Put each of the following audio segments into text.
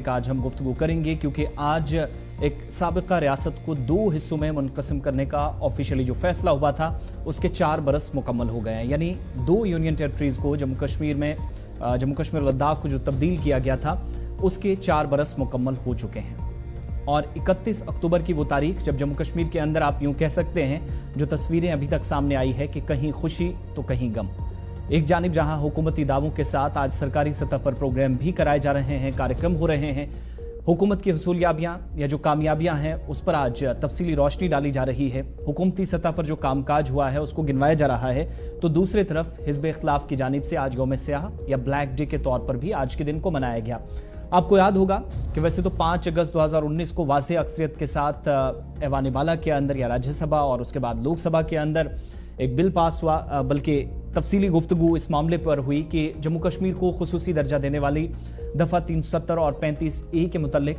आज हम गुफ्तगू करेंगे क्योंकि आज एक साबिका रियासत को दो हिस्सों में मुनक़सिम करने का ऑफिशियली जो फैसला हुआ था उसके 4 बरस मुकम्मल हो गए हैं। यानी 2 यूनियन टेरिटरीज़ को जम्मू कश्मीर और लद्दाख को जो तब्दील किया गया था उसके 4 बरस मुकम्मल हो चुके हैं। और 31 अक्टूबर की वो तारीख जब जम्मू कश्मीर के अंदर आप यूँ कह सकते हैं जो तस्वीरें अभी तक सामने आई है कि कहीं खुशी तो कहीं गम। एक जानिब जहां हुकूमती दावों के साथ आज सरकारी सतह पर प्रोग्राम भी कराए जा रहे हैं, कार्यक्रम हो रहे हैं, हुकूमत की हुसूलियाबियां या जो कामयाबियां हैं उस पर आज तफसीली रोशनी डाली जा रही है, हुकूमती सतह पर जो कामकाज हुआ है उसको गिनवाया जा रहा है, तो दूसरी तरफ हिज़्ब इख्तिलाफ की जानिब से आज यौम स्याह या ब्लैक डे के तौर पर भी आज के दिन को मनाया गया। आपको याद होगा कि वैसे तो 5 अगस्त 2019 को वाज़ेह अक्सरियत के साथ ऐवान बाला के अंदर या राज्यसभा और उसके बाद लोकसभा के अंदर एक बिल पास हुआ, बल्कि तफसीली गुफ्तगू इस मामले पर हुई कि जम्मू कश्मीर को खुसूसी दर्जा देने वाली दफ़ा 370 और 35A के मुतल्लिक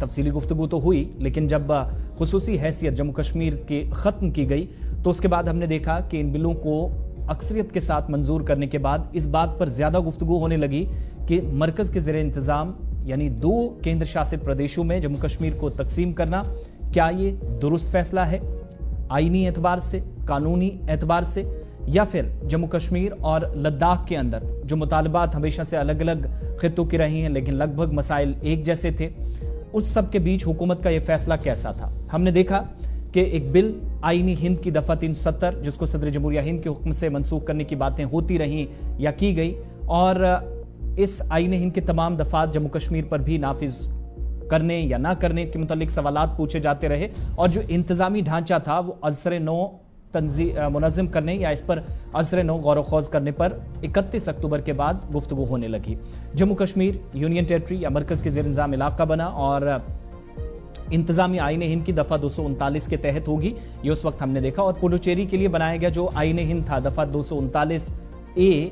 तफसीली गुफ्तगू तो हुई, लेकिन जब खुसूसी हैसियत जम्मू कश्मीर के ख़त्म की गई तो उसके बाद हमने देखा कि इन बिलों को अक्सरियत के साथ मंजूर करने के बाद इस बात पर ज़्यादा गुफ्तगू होने लगी कि मरकज़ के ज़ेरे इंतज़ाम यानी 2 केंद्र शासित प्रदेशों में जम्मू कश्मीर को तकसीम करना, क्या ये दुरुस्त फैसला है आईनी एतबार से, कानूनी एतबार से, या फिर जम्मू कश्मीर और लद्दाख के अंदर जो मुतालबात हमेशा से अलग अलग खित्तों की रही हैं लेकिन लगभग मसाइल एक जैसे थे, उस सब के बीच हुकूमत का यह फैसला कैसा था। हमने देखा कि एक बिल आईनी हिंद की दफ़ा 370 जिसको सदर जमहूरिया हिंद के हुक्म से मनसूख करने की बातें होती रहीं या की गई, और इस आईनी हिंद के तमाम दफ़ात जम्मू कश्मीर पर भी नाफिज करने या ना करने के मुतालिक सवालात पूछे जाते रहे, और जो इंतज़ामी ढांचा था वो अज़र नौ मुनज़्ज़म करने या इस पर अज़र नौ गौर ख़ौज़ करने पर 31 अक्टूबर के बाद गुफ्तगू होने लगी। जम्मू कश्मीर यूनियन टेरिटरी या मरकज़ के ज़ेर इंतज़ाम इलाका बना और इंतज़ामी आईन हिंद की दफ़ा 239 के तहत होगी, ये उस वक्त हमने देखा। और पुडुचेरी के लिए बनाया गया जो आईन हिंद था दफ़ा 239A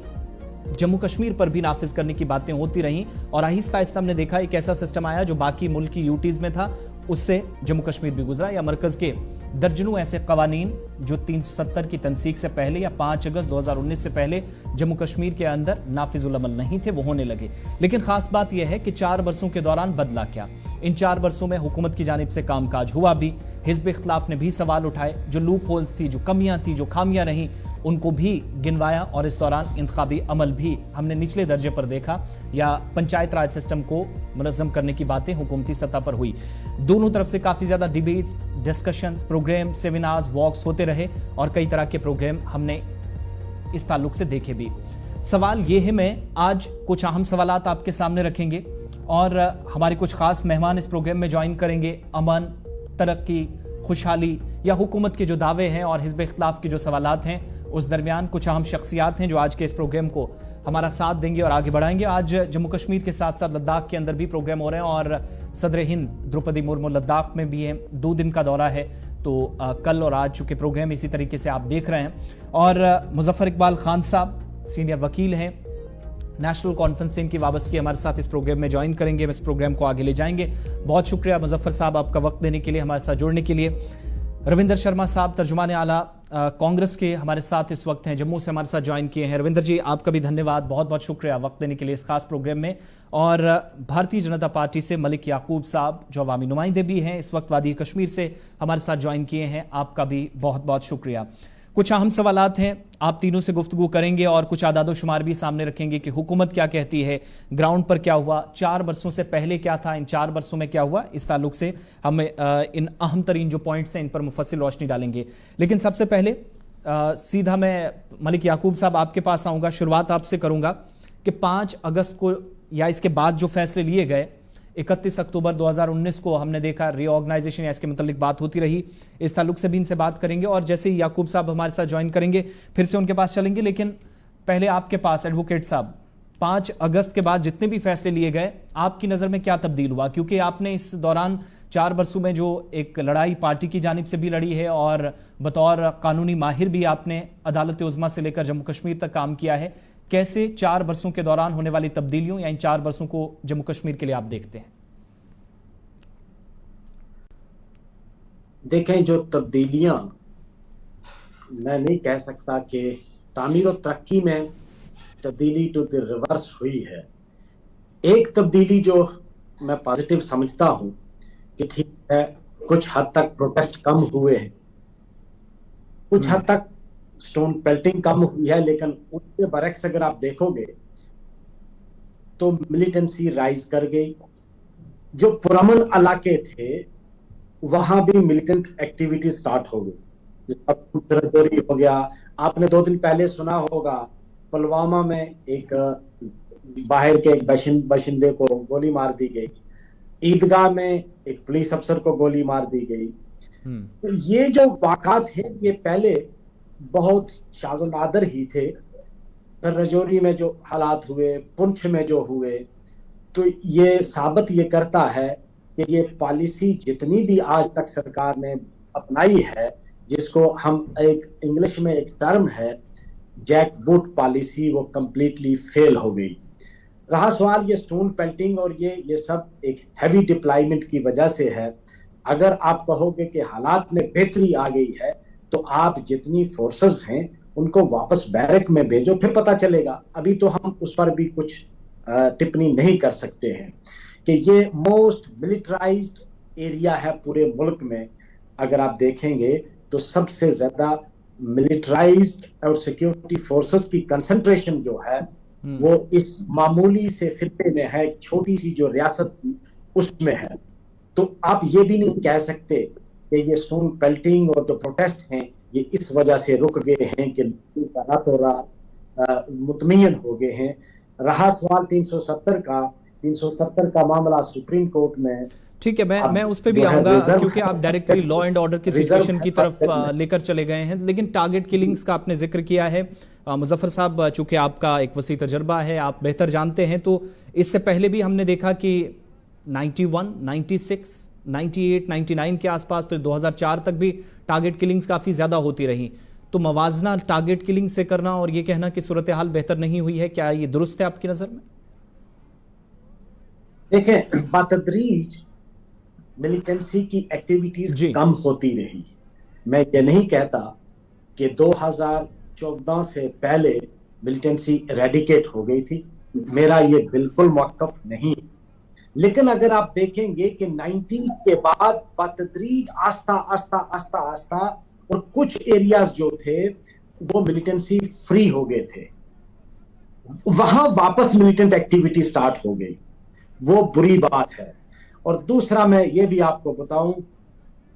जम्मू कश्मीर पर भी नाफिज करने की बातें होती रहीं, और आहिस्ता आहिस्ता हमने देखा एक ऐसा सिस्टम आया जो बाकी मुल्क की यूटीज़ में था उससे जम्मू कश्मीर भी गुजरा, या मरकज़ के दर्जनों ऐसे कवानीन जो 370 की तनसीक से पहले या 5 अगस्त 2019 से पहले जम्मू कश्मीर के अंदर नाफिजुल अमल नहीं थे वो होने लगे। लेकिन खास बात यह है कि 4 बरसों के दौरान बदला क्या। इन 4 बरसों में हुकूमत की जानिब से कामकाज हुआ भी, हिज़्ब इख्तिलाफ ने भी सवाल उठाए, जो लूप होल्स थी, जो कमियां थी, जो खामियां रहीं उनको भी गिनवाया, और इस दौरान इंतखाबी अमल भी हमने निचले दर्जे पर देखा, या पंचायत राज सिस्टम को मुनज़्ज़म करने की बातें हुकूमती सतह पर हुई। दोनों तरफ से काफ़ी ज़्यादा डिबेट्स, डिस्कशंस, प्रोग्राम, सेमिनार्स, वॉक्स होते रहे, और कई तरह के प्रोग्राम हमने इस ताल्लुक से देखे भी। सवाल ये है, मैं आज कुछ अहम सवालात आपके सामने रखेंगे और हमारे कुछ खास मेहमान इस प्रोग्राम में ज्वाइन करेंगे। अमन, तरक्की, खुशहाली या हुकूमत के जो दावे हैं और हिज़्ब इख्तिलाफ के जो सवालात हैं, उस दरमियान कुछ अहम शख्सियात हैं जो आज के इस प्रोग्राम को हमारा साथ देंगे और आगे बढ़ाएंगे। आज जम्मू कश्मीर के साथ साथ लद्दाख के अंदर भी प्रोग्राम हो रहे हैं, और सदर हिंद द्रौपदी मुर्मू लद्दाख में भी हैं। 2 दिन का दौरा है, तो कल और आज चूँकि प्रोग्राम इसी तरीके से आप देख रहे हैं। और मुजफ्फर इकबाल खान साहब सीनियर वकील हैं, नेशनल कॉन्फ्रेंस की वाबस्तगी हमारे साथ इस प्रोग्राम में ज्वाइन करेंगे, हम इस प्रोग्राम को आगे ले जाएंगे। बहुत शुक्रिया मुजफ्फर साहब आपका वक्त देने के लिए, हमारे साथ जुड़ने के लिए। रविंदर शर्मा साहब तर्जुमान आला कांग्रेस के हमारे साथ इस वक्त हैं, जम्मू से हमारे साथ ज्वाइन किए हैं। रविंदर जी, आपका भी धन्यवाद, बहुत बहुत शुक्रिया वक्त देने के लिए इस खास प्रोग्राम में। और भारतीय जनता पार्टी से मलिक याकूब साहब जो अवामी नुमाइंदे भी हैं, इस वक्त वादी कश्मीर से हमारे साथ ज्वाइन किए हैं, आपका भी बहुत बहुत शुक्रिया। कुछ अहम सवालात हैं, आप तीनों से गुफ्तगू करेंगे और कुछ आदादो शुमार भी सामने रखेंगे कि हुकूमत क्या कहती है, ग्राउंड पर क्या हुआ, 4 बरसों से पहले क्या था, इन 4 बरसों में क्या हुआ, इस ताल्लुक से हम इन अहम तरीन जो पॉइंट्स हैं इन पर मुफस्सिल रोशनी डालेंगे। लेकिन सबसे पहले सीधा मैं मलिक याकूब साहब आपके पास आऊँगा, शुरुआत आपसे करूँगा कि 5 अगस्त को या इसके बाद जो फैसले लिए गए, 31 अक्टूबर 2019 को हमने देखा रीऑर्गेनाइजेशन या इसके मुतालिक बात होती रही, इस ताल्लुक से भी इनसे बात करेंगे, और जैसे ही याकूब साहब हमारे साथ ज्वाइन करेंगे फिर से उनके पास चलेंगे। लेकिन पहले आपके पास एडवोकेट साहब, 5 अगस्त के बाद जितने भी फैसले लिए गए, आपकी नज़र में क्या तब्दील हुआ? क्योंकि आपने इस दौरान 4 बरसों में जो एक लड़ाई पार्टी की जानिब से भी लड़ी है और बतौर कानूनी माहिर भी आपने अदालत उज़्मा से लेकर जम्मू कश्मीर तक काम किया है, कैसे 4 बरसों के दौरान होने वाली तब्दीलियों या इन 4 बरसों को जम्मू कश्मीर के लिए आप देखते हैं? देखें, जो तब्दीलियां, मैं नहीं कह सकता कि तामीर और तरक्की में तब्दीली टू द रिवर्स हुई है। एक तब्दीली जो मैं पॉजिटिव समझता हूं कि ठीक है, कुछ हद तक प्रोटेस्ट कम हुए हैं, कुछ हद तक स्टोन पेल्टिंग कम हुई है, लेकिन उसके बरक्स अगर आप देखोगे तो मिलिटेंसी राइज कर गई। जो पुरअमन इलाके थे वहां भी मिलिटेंट एक्टिविटी स्टार्ट हो गई, जिसका रजौरी हो गया। आपने 2 दिन पहले सुना होगा पुलवामा में एक बाहर के एक बाशिंदे को गोली मार दी गई, ईदगाह में एक पुलिस अफसर को गोली मार दी गई। तो ये जो वाक़ात है ये पहले बहुत शाज़ो नादर ही थे। फिर रजौरी में जो हालात हुए, पुंछ में जो हुए, तो ये साबित ये करता है कि ये पॉलिसी जितनी भी आज तक सरकार ने अपनाई है, जिसको हम एक इंग्लिश में एक टर्म है जैकबूट पॉलिसी, वो कंप्लीटली फेल हो गई। रहा सवाल ये स्टोन पेल्टिंग और ये सब एक हैवी डिप्लॉयमेंट की वजह से है। अगर आप कहोगे कि हालात में बेहतरी आ गई है तो आप जितनी फोर्सेस हैं उनको वापस बैरक में भेजो, फिर पता चलेगा। अभी तो हम उस पर भी कुछ टिप्पणी नहीं कर सकते हैं कि ये मोस्ट मिलिटराइज्ड एरिया है पूरे मुल्क में। अगर आप देखेंगे तो सबसे ज्यादा मिलिटराइज्ड और सिक्योरिटी फोर्सेस की कंसंट्रेशन जो है वो इस मामूली से खित्ते में है, एक छोटी सी जो रियासत थी उसमें है। तो आप ये भी नहीं कह सकते कि ये स्टोन पेल्टिंग और जो प्रोटेस्ट हैं ये इस वजह से रुक गए हैं कि रातों रात मुतमईन हो गए हैं। रहा सवाल 370 का मामला सुप्रीम कोर्ट में, ठीक है, मैं उस पे भी आऊंगा क्योंकि आप डायरेक्टली लॉ एंड ऑर्डर की सिचुएशन की तरफ लेकर चले गए हैं। लेकिन टारगेट किलिंग्स का आपने जिक्र किया है। मुजफ्फर साहब, चूंकि आपका एक वसी तजर्बा है, आप बेहतर जानते हैं, तो इससे पहले भी हमने देखा कि 91, 96, 98, 99 के आसपास, फिर 2004 तक भी टारगेट किलिंग्स काफ़ी ज़्यादा होती रही। तो मवाजना टारगेट किलिंग से करना और ये कहना कि सूरत हाल बेहतर नहीं हुई है, क्या ये दुरुस्त है आपकी नज़र में? देखें, बातदरीज मिलिटेंसी की एक्टिविटीज कम होती रही। मैं ये नहीं कहता कि 2014 से पहले मिलिटेंसी इरेडिकेट हो गई थी, मेरा ये बिल्कुल मौक़िफ़ नहीं। लेकिन अगर आप देखेंगे कि 90s के बाद बतदरीज आस्ता आस्ता आस्ता आस्ता और कुछ एरियाज जो थे वो मिलिटेंसी फ्री हो गए थे, वहां वापस मिलिटेंट एक्टिविटी स्टार्ट हो गई। वो बुरी बात है। और दूसरा मैं ये भी आपको बताऊं,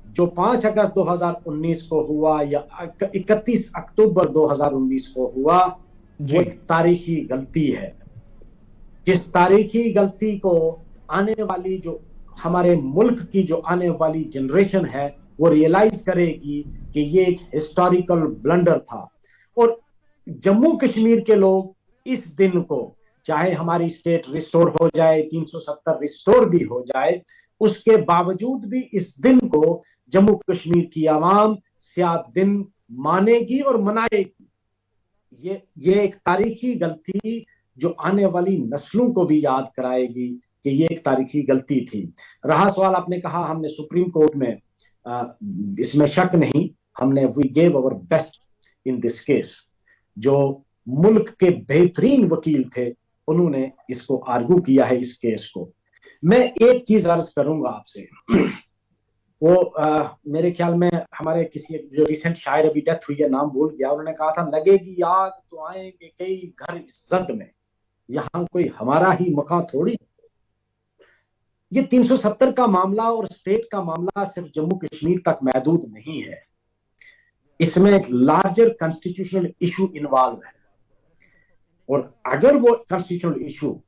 जो 5 अगस्त 2019 को हुआ या 31 अक्टूबर 2019 को हुआ, वो एक तारीखी गलती है। जिस तारीखी गलती को आने वाली जो हमारे मुल्क की जो आने वाली जनरेशन है वो रियलाइज करेगी कि ये एक हिस्टोरिकल ब्लंडर था। और जम्मू कश्मीर के लोग इस दिन को, चाहे हमारी स्टेट रिस्टोर हो जाए, 370 रिस्टोर भी हो जाए, उसके बावजूद भी इस दिन को जम्मू कश्मीर की आवाम स्याद दिन मानेगी और मनाएगी। ये एक तारीखी गलती जो आने वाली नस्लों को भी याद कराएगी कि ये एक तारीखी गलती थी। रहा सवाल, आपने कहा हमने सुप्रीम कोर्ट में, इसमें शक नहीं, हमने we gave our best in this case. जो मुल्क के बेहतरीन वकील थे उन्होंने इसको आर्गू किया है, इस केस को। मैं एक चीज अर्ज करूंगा आपसे, वो मेरे ख्याल में हमारे किसी जो रिसेंट शायर, अभी डेथ हुई है, नाम भूल गया, उन्होंने कहा था लगेगी आग तो आएंगे कई घर इज्जत में, यहाँ कोई हमारा ही मकान थोड़ी। ये 370 का मामला और स्टेट का मामला सिर्फ जम्मू कश्मीर तक महदूद नहीं है, इसमें एक लार्जर कॉन्स्टिट्यूशनल इशू इन्वॉल्व है। और अगर वो कॉन्स्टिट्यूशनल इशू,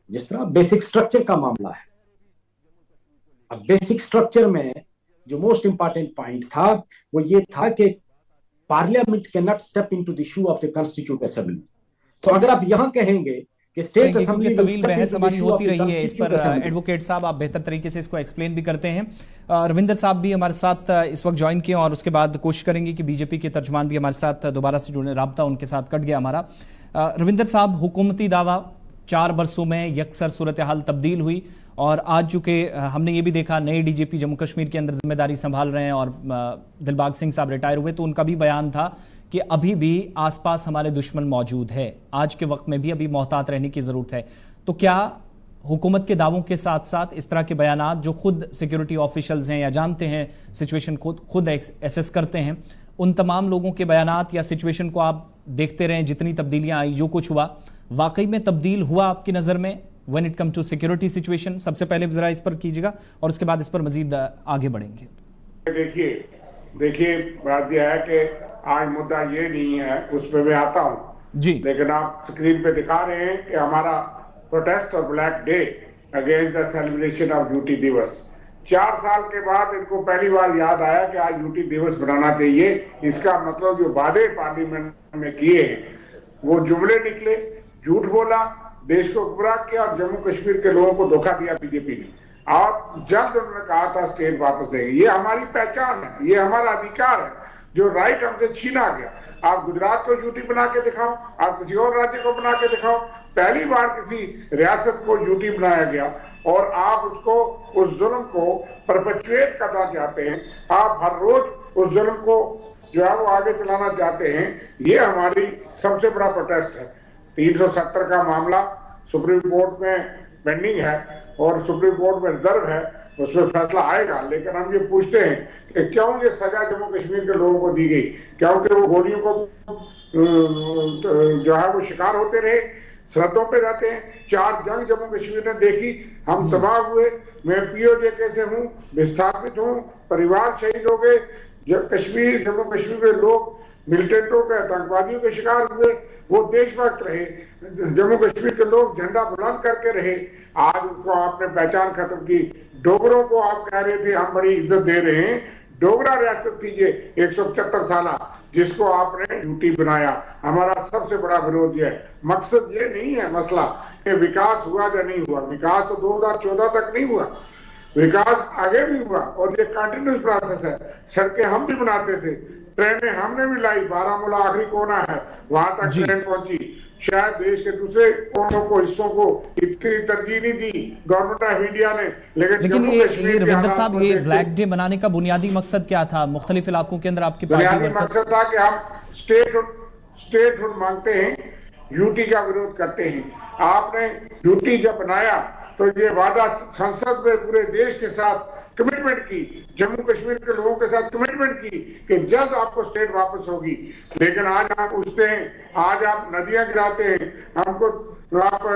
जिस तरह बेसिक स्ट्रक्चर का मामला है, अब बेसिक स्ट्रक्चर में जो मोस्ट इंपॉर्टेंट पॉइंट था वो ये था कि parliament can not step into the issue of the constitute assembly. तो अगर आप यहां कहेंगे कि स्टेट असेंबली तवील बहस हमारी होती रही है इस पर, एडवोकेट साहब आप बेहतर तरीके से इसको एक्सप्लेन भी करते हैं। रविंदर साहब भी हमारे साथ इस वक्त ज्वाइन किए और उसके बाद कोशिश करेंगे कि बीजेपी के तर्जमान भी हमारे साथ दोबारा से जुड़ने, राब्ता उनके साथ कट गया हमारा। रविंदर साहब, हुकूमती दावा 4 बरसों में यकसर सूरत हाल तब्दील हुई और आज चूंकि हमने ये भी देखा नए डीजीपी जम्मू कश्मीर के अंदर जिम्मेदारी संभाल रहे हैं और दिलबाग सिंह साहब रिटायर हुए, तो उनका भी बयान था कि अभी भी आसपास हमारे दुश्मन मौजूद है, आज के वक्त में भी अभी मोहतात रहने की ज़रूरत है। तो क्या हुकूमत के दावों के साथ साथ इस तरह के बयानात जो खुद सिक्योरिटी ऑफिशियल्स हैं या जानते हैं सिचुएशन खुद एसेस करते हैं, उन तमाम लोगों के बयानात या सिचुएशन को आप देखते रहें, जितनी तब्दीलियां आई, जो कुछ हुआ, वाकई में तब्दील हुआ आपकी नज़र में when it come to security situation? सबसे पहले ज़रा इस पर कीजिएगा और उसके बाद इस पर मजीद आगे बढ़ेंगे। देखिए बात यह है कि आज मुद्दा ये नहीं है, उस पर मैं आता हूँ जी, लेकिन आप स्क्रीन पे दिखा रहे हैं कि हमारा प्रोटेस्ट और black day against the celebration of UT दिवस। 4 साल के बाद इनको पहली बार याद आया कि आज यूटी दिवस बनाना चाहिए। इसका मतलब जो वादे पार्लियामेंट में किए वो जुमले निकले, झूठ बोला, देश को गुमराह किया और जम्मू कश्मीर के लोगों को धोखा दिया बीजेपी ने। और जल्द उन्होंने कहा था स्टेट वापस देंगे। ये हमारी पहचान है, ये हमारा अधिकार है, जो राइट हमसे छीना गया। आप गुजरात को यूटी बना के दिखाओ, आप किसी और राज्य को बना के दिखाओ। पहली बार किसी रियासत को यूटी बनाया गया और आप उसको, उस जुल्म को परपेचुएट करना चाहते हैं। आप हर रोज उस जुल्म को जो है वो आगे चलाना चाहते हैं। ये हमारी सबसे बड़ा प्रोटेस्ट है। 370 का मामला सुप्रीम कोर्ट में पेंडिंग है और सुप्रीम कोर्ट में रिजर्व है, उसमें फैसला आएगा। लेकिन हम ये पूछते हैं कि क्यों ये सजा जम्मू कश्मीर के लोगों को दी गई? क्योंकि वो गोलियों को जो है वो शिकार होते रहे, सरहदों पे रहते हैं। 4 जंग जम्मू कश्मीर ने देखी, हम तबाह हुए। मैं पीओजे से हूँ, विस्थापित हूँ, परिवार शहीद हो गए। जम्मू कश्मीर में लोग मिलिटेंटों के, आतंकवादियों के शिकार हुए। वो देशभक्त रहे, जम्मू कश्मीर के लोग झंडा बुलंद करके रहे। आज उनको आपने पहचान खत्म की। डोगरों को आप कह रहे थे हम बड़ी इज्जत दे रहे हैं। डोगरा रियासत थी ये 175 साल, जिसको आपने यूटी बनाया। हमारा सबसे बड़ा विरोध ये है। मकसद ये नहीं है मसला कि विकास हुआ या नहीं हुआ। विकास तो 2014 तक नहीं हुआ, विकास आगे भी हुआ और ये कंटिन्यूस प्रोसेस है। सड़कें हम भी बनाते थे, ट्रेनें हमने भी लाई। बारामूला आखिरी कोना है, वहां तक ट्रेन पहुंची। शायद देश के दूसरे कोनों को, हिस्सों को इतनी तरजीह नहीं दी गवर्नमेंट ऑफ इंडिया ने। लेकिन ये रविंदर साहब, ये ब्लैक डे बनाने का बुनियादी मकसद क्या था? मुख्तलिफ इलाकों के अंदर आपकी बुनियादी मकसद था कि हम स्टेटहुड मांगते हैं, यूटी का विरोध करते हैं। आपने यूटी जब बनाया तो ये वादा संसद में पूरे देश के साथ कमिटमेंट की, जम्मू कश्मीर के लोगों के साथ कमिटमेंट की कि जल्द आपको स्टेट वापस होगी। लेकिन आज आप पूछते हैं, आज आप नदियां गिराते हैं, हमको आप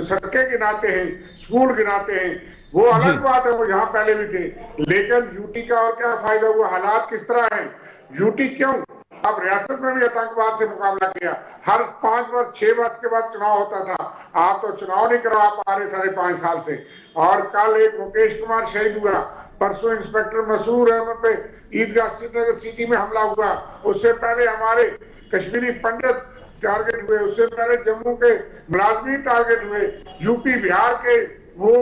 सड़कें गिनाते हैं, स्कूल गिनाते हैं। वो अलग बात है, वो यहाँ पहले भी थे। लेकिन यूटी का और क्या फायदा हुआ? हालात किस तरह है? यूटी क्यों? अब रियासत में भी आतंकवाद से मुकाबला किया। हर 5 वर्ष 6 वर्ष के बाद चुनाव होता था। आप तो चुनाव नहीं करवा पा रहे 5.5 साल से। और कल एक मुकेश कुमार शहीद हुआ, परसों इंस्पेक्टर मसूर अहमद पे ईदगाह श्रीनगर सिटी में हमला हुआ। उससे पहले हमारे कश्मीरी पंडित टारगेट हुए, उससे पहले जम्मू के मुलाजमीन टारगेट हुए। यूपी बिहार के वो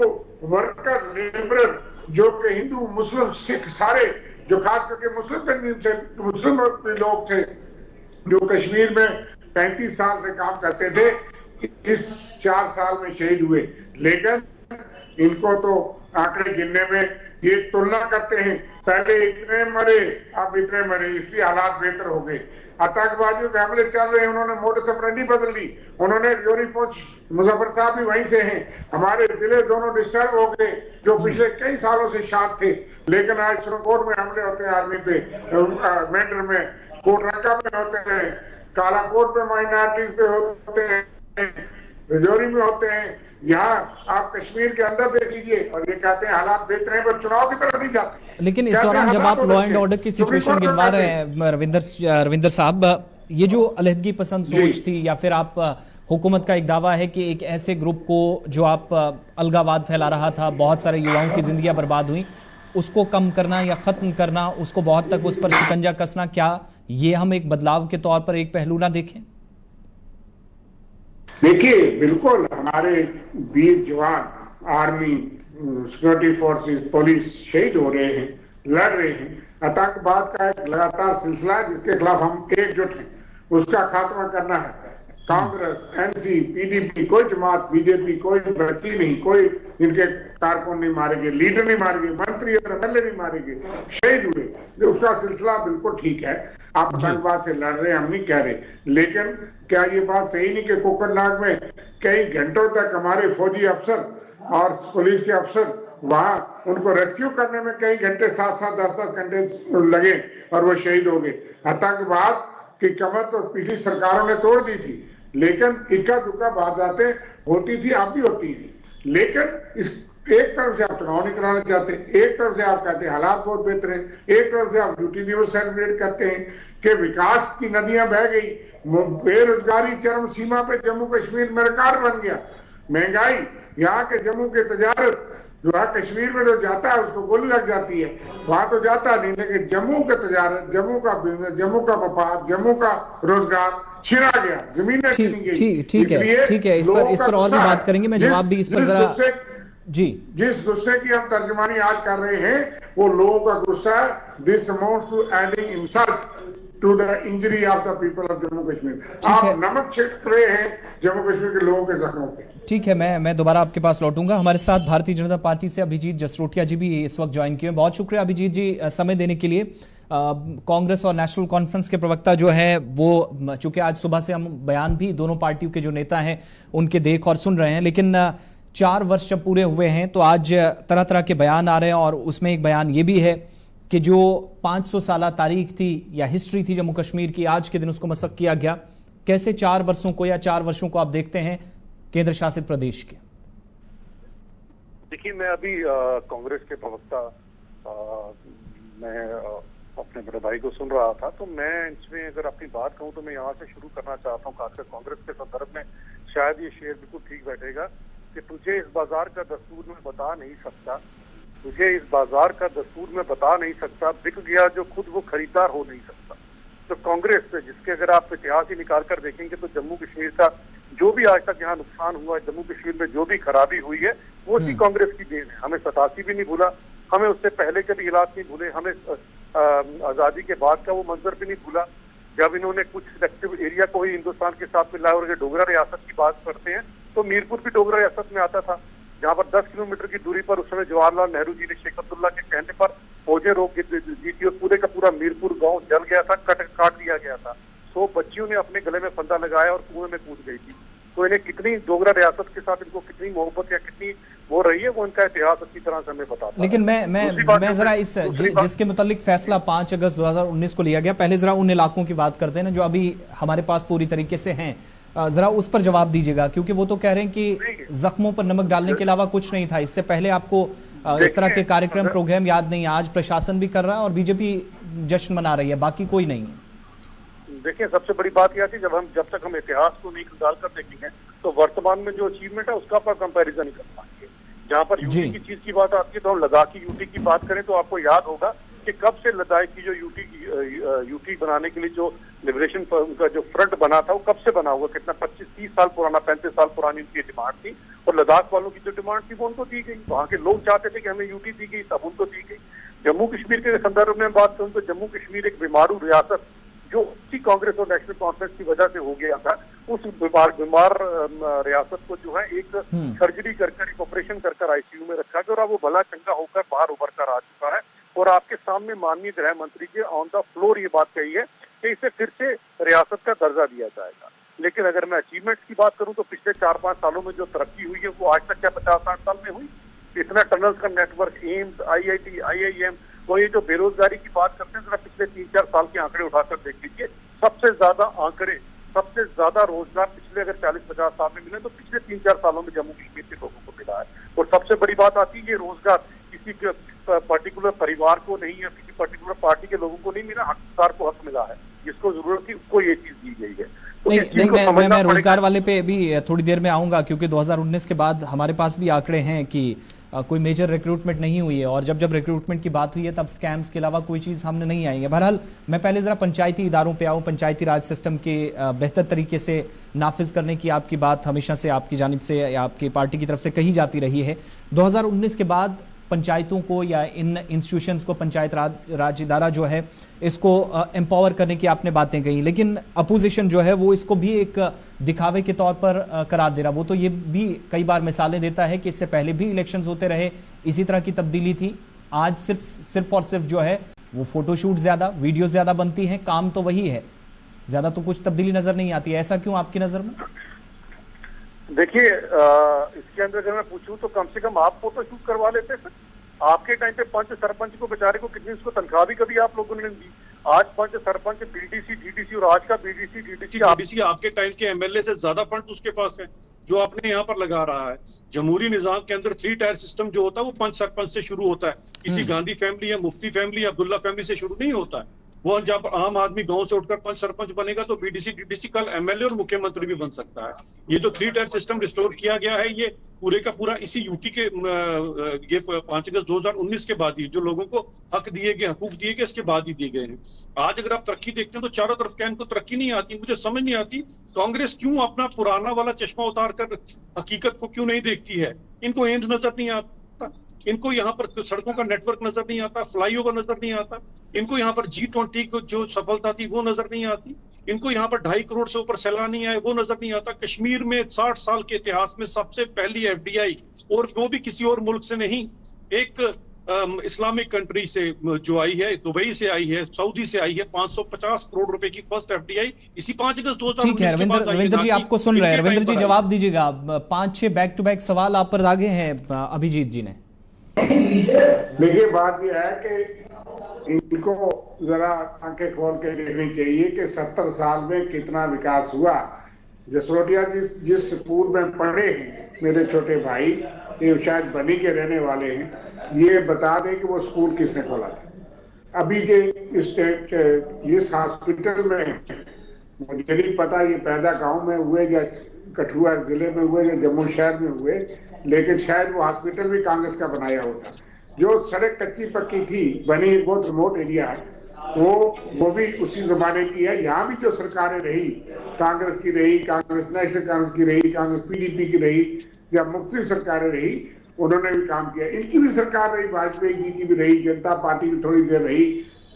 वर्कर लेबर जो कि हिंदू मुस्लिम सिख सारे, जो खास करके मुस्लिम तंजीम से मुस्लिम लोग थे, जो कश्मीर में 35 साल से काम करते थे, इस 4 साल में शहीद हुए। लेकिन इनको तो आंकड़े गिनने में ये तुलना करते हैं, पहले इतने मरे अब इतने मरे, इसलिए हालात बेहतर हो गए। आतंकवादियों के हमले चल रहे हैं, उन्होंने मोडस ऑपरेंडी बदल ली। उन्होंने जोरी पहुंच, मुजफ्फर साहब भी वहीं से हैं। हमारे जिले दोनों डिस्टर्ब हो गए, जो पिछले कई सालों से शांत थे। लेकिन आज सुरकोट में हमले होते हैं, आर्मी पे, मेंढर में, कोटरंका में होते हैं, कालाकोट में माइनॉरिटीज पे होते हैं, रजौरी में होते हैं। यहाँ आप कश्मीर के अंदर देख लीजिए और ये कहते हैं हालात बेहतर हैं, पर चुनाव की तरफ नहीं जाते। लेकिन इस दौरान जब आप लॉ एंड ऑर्डर की सिचुएशन गिनवा रहे हैं रविंदर साहब, ये जो अलहदगी पसंद सोच थी या फिर आप हुकूमत का एक दावा है कि एक ऐसे ग्रुप को जो आप अलगावाद फैला रहा था, बहुत सारे युवाओं की जिंदगियां बर्बाद हुई, उसको कम करना या खत्म करना, उसको बहुत तक उस पर शिकंजा कसना, क्या ये हम एक बदलाव के तौर पर एक पहलू ना देखें? देखिए, बिल्कुल हमारे वीर जवान, आर्मी, सिक्योरिटी फोर्सेस, पुलिस शहीद हो रहे हैं, लड़ रहे हैं। आतंकवाद का एक लगातार सिलसिला है जिसके खिलाफ हम एकजुट हैं, उसका खात्मा करना है। कांग्रेस, एनसी, पीडीपी, कोई जमात, बीजेपी कोई बची नहीं, कोई इनके कारकुन नहीं मारेंगे, लीडर नहीं मारेंगे, मंत्री और एमएलए नहीं मारेंगे, शहीद हुए। उसका सिलसिला बिल्कुल ठीक है। आप आतंकवाद से लड़ रहे हैं, हम नहीं कह रहे। लेकिन क्या ये बात सही नहीं कि कोकरनाग में कई घंटों तक हमारे फौजी अफसर और पुलिस के अफसर वहां उनको रेस्क्यू करने में कई घंटे 7-7 10-10 घंटे लगे और वो शहीद हो गए। आतंकवाद की कमर तो पिछली सरकारों ने तोड़ दी थी, लेकिन इक्का दुक्का वारदातें होती थी, अब भी होती है। लेकिन इस एक तरफ से आप चुनाव नहीं कराना चाहते, एक तरफ से आप कहते हैं हालात बहुत बेहतर है, एक तरफ से आप ड्यूटी दिवस सेलिब्रेट करते हैं कि विकास की नदियां बह गई, बेरोजगारी चरम सीमा पे जम्मू कश्मीर में रिकॉर्ड बन गया, महंगाई, यहाँ के जम्मू के तजारत जो है कश्मीर में जो जाता है उसको गोली लग जाती है, वहां तो जाता नहीं, लेकिन जम्मू का तजारत, जम्मू का बिजनेस, जम्मू का व्यापार, जम्मू का रोजगार छिना गया, जमीनें छिनी गई। ठीक है, इस पर और भी बात करेंगे, मैं जवाब भी इस पर जरा जी। जिस गुस्से की हम तर्जुमानी आज कर रहे हैं वो लोगों का गुस्सा है। This amounts to adding insult to the injury of the people of Jammu Kashmir. आप नमक छिड़क रहे हैं जम्मू कश्मीर के लोगों के जख्मों पे। ठीक है, मैं दोबारा आपके पास लौटूंगा। हमारे साथ भारतीय जनता पार्टी से अभिजीत जसरोटिया जी भी इस वक्त ज्वाइन किए। बहुत शुक्रिया अभिजीत जी समय देने के लिए। कांग्रेस और नेशनल कॉन्फ्रेंस के प्रवक्ता जो है वो, चूंकि आज सुबह से हम बयान भी दोनों पार्टियों के जो नेता हैं उनके देख और सुन रहे हैं, लेकिन 4 वर्ष जब पूरे हुए हैं तो आज तरह तरह के बयान आ रहे हैं और उसमें एक बयान ये भी है कि जो 500 साल तारीख थी या हिस्ट्री थी जम्मू कश्मीर की, आज के दिन उसको मसक किया गया। कैसे 4 वर्षों को या 4 वर्षों को आप देखते हैं केंद्र शासित प्रदेश के? देखिए, मैं अभी कांग्रेस के प्रवक्ता मैं अपने बड़े भाई को सुन रहा था, तो मैं इसमें अगर अपनी बात कहूं तो मैं यहाँ से शुरू करना चाहता हूँ। खासकर कांग्रेस के संदर्भ में शायद ये शेर बिल्कुल ठीक बैठेगा कि तुझे इस बाजार का दस्तूर में बता नहीं सकता, तुझे इस बाजार का दस्तूर में बता नहीं सकता, बिक गया जो खुद वो खरीदार हो नहीं सकता। तो कांग्रेस से, जिसके अगर आप इतिहास ही निकाल कर देखेंगे तो जम्मू कश्मीर का जो भी आज तक यहाँ नुकसान हुआ है, जम्मू कश्मीर में जो भी खराबी हुई है, वो उसी कांग्रेस की देन है। हमें 87 भी नहीं भूला, हमें उससे पहले के भी हालात नहीं भूले, हमें आजादी के बाद का वो मंजर भी नहीं भूला जब इन्होंने कुछ सिलेक्टिव एरिया को ही हिंदुस्तान के साथ मिलाया। और अगर डोगरा रियासत की बात करते हैं तो मीरपुर भी डोगरा रियासत में आता था, जहाँ पर 10 किलोमीटर की दूरी पर उस समय जवाहरलाल नेहरू जी ने शेख अब्दुल्ला के कहने पर फौजें रोक दी थी और पूरे का पूरा मीरपुर गांव जल गया था, काट दिया गया था। 100 बच्चियों ने अपने गले में फंदा लगाया और कुएं में कूद गई थी। तो इन्हें कितनी डोगरा रियासत के साथ इनको कितनी मोहब्बत या कितनी वो रही है, वो इनका इतिहास अच्छी तरह से हमें बताता है। लेकिन मैं जरा इस जिसके मुतालिक फैसला 5 अगस्त 2019 को लिया गया, पहले जरा उन इलाकों की बात करते हैं ना जो अभी हमारे पास पूरी तरीके से हैं, जरा उस पर जवाब दीजिएगा, क्योंकि वो तो कह रहे हैं कि जख्मों पर नमक डालने के अलावा कुछ नहीं था। इससे पहले आपको इस तरह के कार्यक्रम प्रोग्राम याद नहीं है। आज प्रशासन भी कर रहा है और बीजेपी जश्न मना रही है, बाकी कोई नहीं है। देखिए, सबसे बड़ी बात यह थी जब तक हम इतिहास को नहीं निकाल कर देखेंगे तो वर्तमान में जो अचीवमेंट है उसका आप कंपैरिजन नहीं कर पाएंगे। जहां पर यूटी की चीज की बात आती है तो हम लद्दाख की यूटी की बात करें तो आपको याद होगा कि कब से लद्दाख की जो यूटी बनाने के लिए जो लिबरेशन का जो फ्रंट बना था वो कब से बना हुआ, कितना 25-30 साल पुराना, 35 साल पुरानी उनकी डिमांड थी। और लद्दाख वालों की जो डिमांड थी वो उनको दी गई, वहां के लोग चाहते थे कि हमें यूटी दी गई, तब उनको दी गई। जम्मू कश्मीर के संदर्भ में बात करूं तो जम्मू कश्मीर एक बीमारू रियासत जो उसी कांग्रेस और नेशनल कॉन्फ्रेंस की वजह से हो गया था, उस बीमार रियासत को जो है एक सर्जरी कर एक ऑपरेशन कर आईसीयू में रखा गया और अब वो भला चंगा होकर बाहर उभर कर आ चुका है। और आपके सामने माननीय गृह मंत्री जी ऑन द फ्लोर ये बात कही है कि इसे फिर से रियासत का दर्जा दिया जाएगा। लेकिन अगर मैं अचीवमेंट्स की बात करूं तो पिछले 4-5 सालों में जो तरक्की हुई है वो आज तक क्या 50-60 साल में हुई? इतना टनल्स का नेटवर्क, एम्स, IIT, IIM, तो ये जो बेरोजगारी की बात करते हैं जरा पिछले 3-4 साल के आंकड़े उठाकर देख लीजिए। सबसे ज्यादा आंकड़े, सबसे ज्यादा रोजगार पिछले अगर 40-50 साल में मिले तो पिछले 3-4 सालों में जम्मू कश्मीर के लोगों को मिला है। और सबसे बड़ी बात आती है ये रोजगार किसी पर्टिकुलर परिवार को नहीं या किसी पर्टिकुलर पार्टी के लोगों को नहीं मिला, हकदार को हक मिला है, जिसको जरूरत थी उसको ये चीज दी गई है। तो नहीं, मैं रोजगार वाले पे भी थोड़ी देर में आऊंगा, क्योंकि 2019 के बाद हमारे पास भी आंकड़े हैं कि कोई मेजर रिक्रूटमेंट नहीं हुई है और जब रिक्रूटमेंट की बात हुई है तब स्कैम्स के अलावा कोई चीज़ सामने नहीं आई है। बहरहाल मैं पहले ज़रा पंचायती इदारों पे आऊँ, पंचायती राज सिस्टम के बेहतर तरीके से नाफिज करने की आपकी बात हमेशा से आपकी जानिब से या आपकी पार्टी की तरफ से कही जाती रही है। 2019 के बाद पंचायतों को या इन इंस्टीट्यूशंस को, पंचायत राज इदारा जो है इसको एम्पावर करने की आपने बातें कही, लेकिन अपोजिशन जो है वो इसको भी एक दिखावे के तौर पर करार दे रहा। वो तो ये भी कई बार मिसालें देता है कि इससे पहले भी इलेक्शंस होते रहे, इसी तरह की तब्दीली थी। आज सिर्फ और सिर्फ जो है वो फोटोशूट ज़्यादा, वीडियो ज़्यादा बनती हैं, काम तो वही है, ज़्यादा तो कुछ तब्दीली नज़र नहीं आती है। ऐसा क्यों आपकी नज़र में? देखिए इसके अंदर अगर मैं पूछूं तो कम से कम आप फोटो शूट करवा लेते सर। आपके टाइम पे पंच सरपंच को बेचारे को कितनी उसको तनख्वाह भी कभी आप लोगों ने दी। आज पंच सरपंच बीडीसी डीडीसी और आज का बीडीसी डीडीसी आपके टाइम के एमएलए से ज्यादा फंड उसके पास है जो आपने यहाँ पर लगा रहा है। जमहूरी निजाम के अंदर 3 टायर सिस्टम जो होता है वो पंच सरपंच से शुरू होता है, किसी गांधी फैमिली या मुफ्ती फैमिली या अब्दुल्ला फैमिली से शुरू नहीं होता है। वो जब आम आदमी गांव से उठकर पंच सरपंच बनेगा तो बीडीसी डीडीसी कल एमएलए और मुख्यमंत्री भी बन सकता है। ये तो 3 टायर सिस्टम रिस्टोर किया गया है, ये पूरे का पूरा इसी यूटी के ये 5 अगस्त 2019 के बाद ही जो लोगों को हक दिए गए, हकूक दिए गए, इसके बाद ही दिए गए हैं। आज अगर आप तरक्की देखते हैं तो चारों तरफ क्या इनको तरक्की नहीं आती। मुझे समझ नहीं आती कांग्रेस क्यों अपना पुराना वाला चश्मा उतार कर हकीकत को क्यों नहीं देखती है। इनको एम्स नजर नहीं आता, इनको यहाँ पर सड़कों का नेटवर्क नजर नहीं आता, फ्लाईओवर नजर नहीं आता, इनको यहाँ पर G20 को जो सफलता थी वो नजर नहीं आती, इनको यहाँ पर 2.5 करोड़ से ऊपर सैलानी आए वो नजर नहीं आता। कश्मीर में 60 साल के इतिहास में सबसे पहली FDI, और वो भी किसी और मुल्क से नहीं, एक इस्लामिक कंट्री से जो आई है, दुबई से आई है, सऊदी से आई है। 550 करोड़ रुपए की फर्स्ट FDI इसी 5 अगस्त 2019 ठीक है रविंद्र जी, आपको सुन रहे हैं। रविंद्र जी जवाब दीजिएगा। 5-6 बैक टू बैक सवाल आप पर दागे हैं अभिजीत जी ने। देखिए बात यह है कि इनको जरा आंखें खोल के देखनी चाहिए कि 70 साल में कितना विकास हुआ। जसरोटिया जिस स्कूल में पढ़े हैं मेरे छोटे भाई, ये शायद बनी के रहने वाले हैं, ये बता दें कि वो स्कूल किसने खोला था। अभी के इस हॉस्पिटल में मुझे नहीं पता ये पैदा गांव में हुए या कठुआ जिले में हुए या जम्मू शहर में हुए, लेकिन शायद वो हॉस्पिटल भी कांग्रेस का बनाया होता। जो सड़क कच्ची पक्की थी बनी, बहुत रिमोट एरिया है, वो भी उसी जमाने की है। यहाँ भी जो सरकारें रही, कांग्रेस की रही, कांग्रेस नेशनल कांग्रेस की रही, कांग्रेस PDP की रही, या मुख्तलिफ सरकारें रही, उन्होंने भी काम किया। इनकी भी सरकार रही, वाजपेयी जी की भी रही, जनता पार्टी भी थोड़ी देर रही,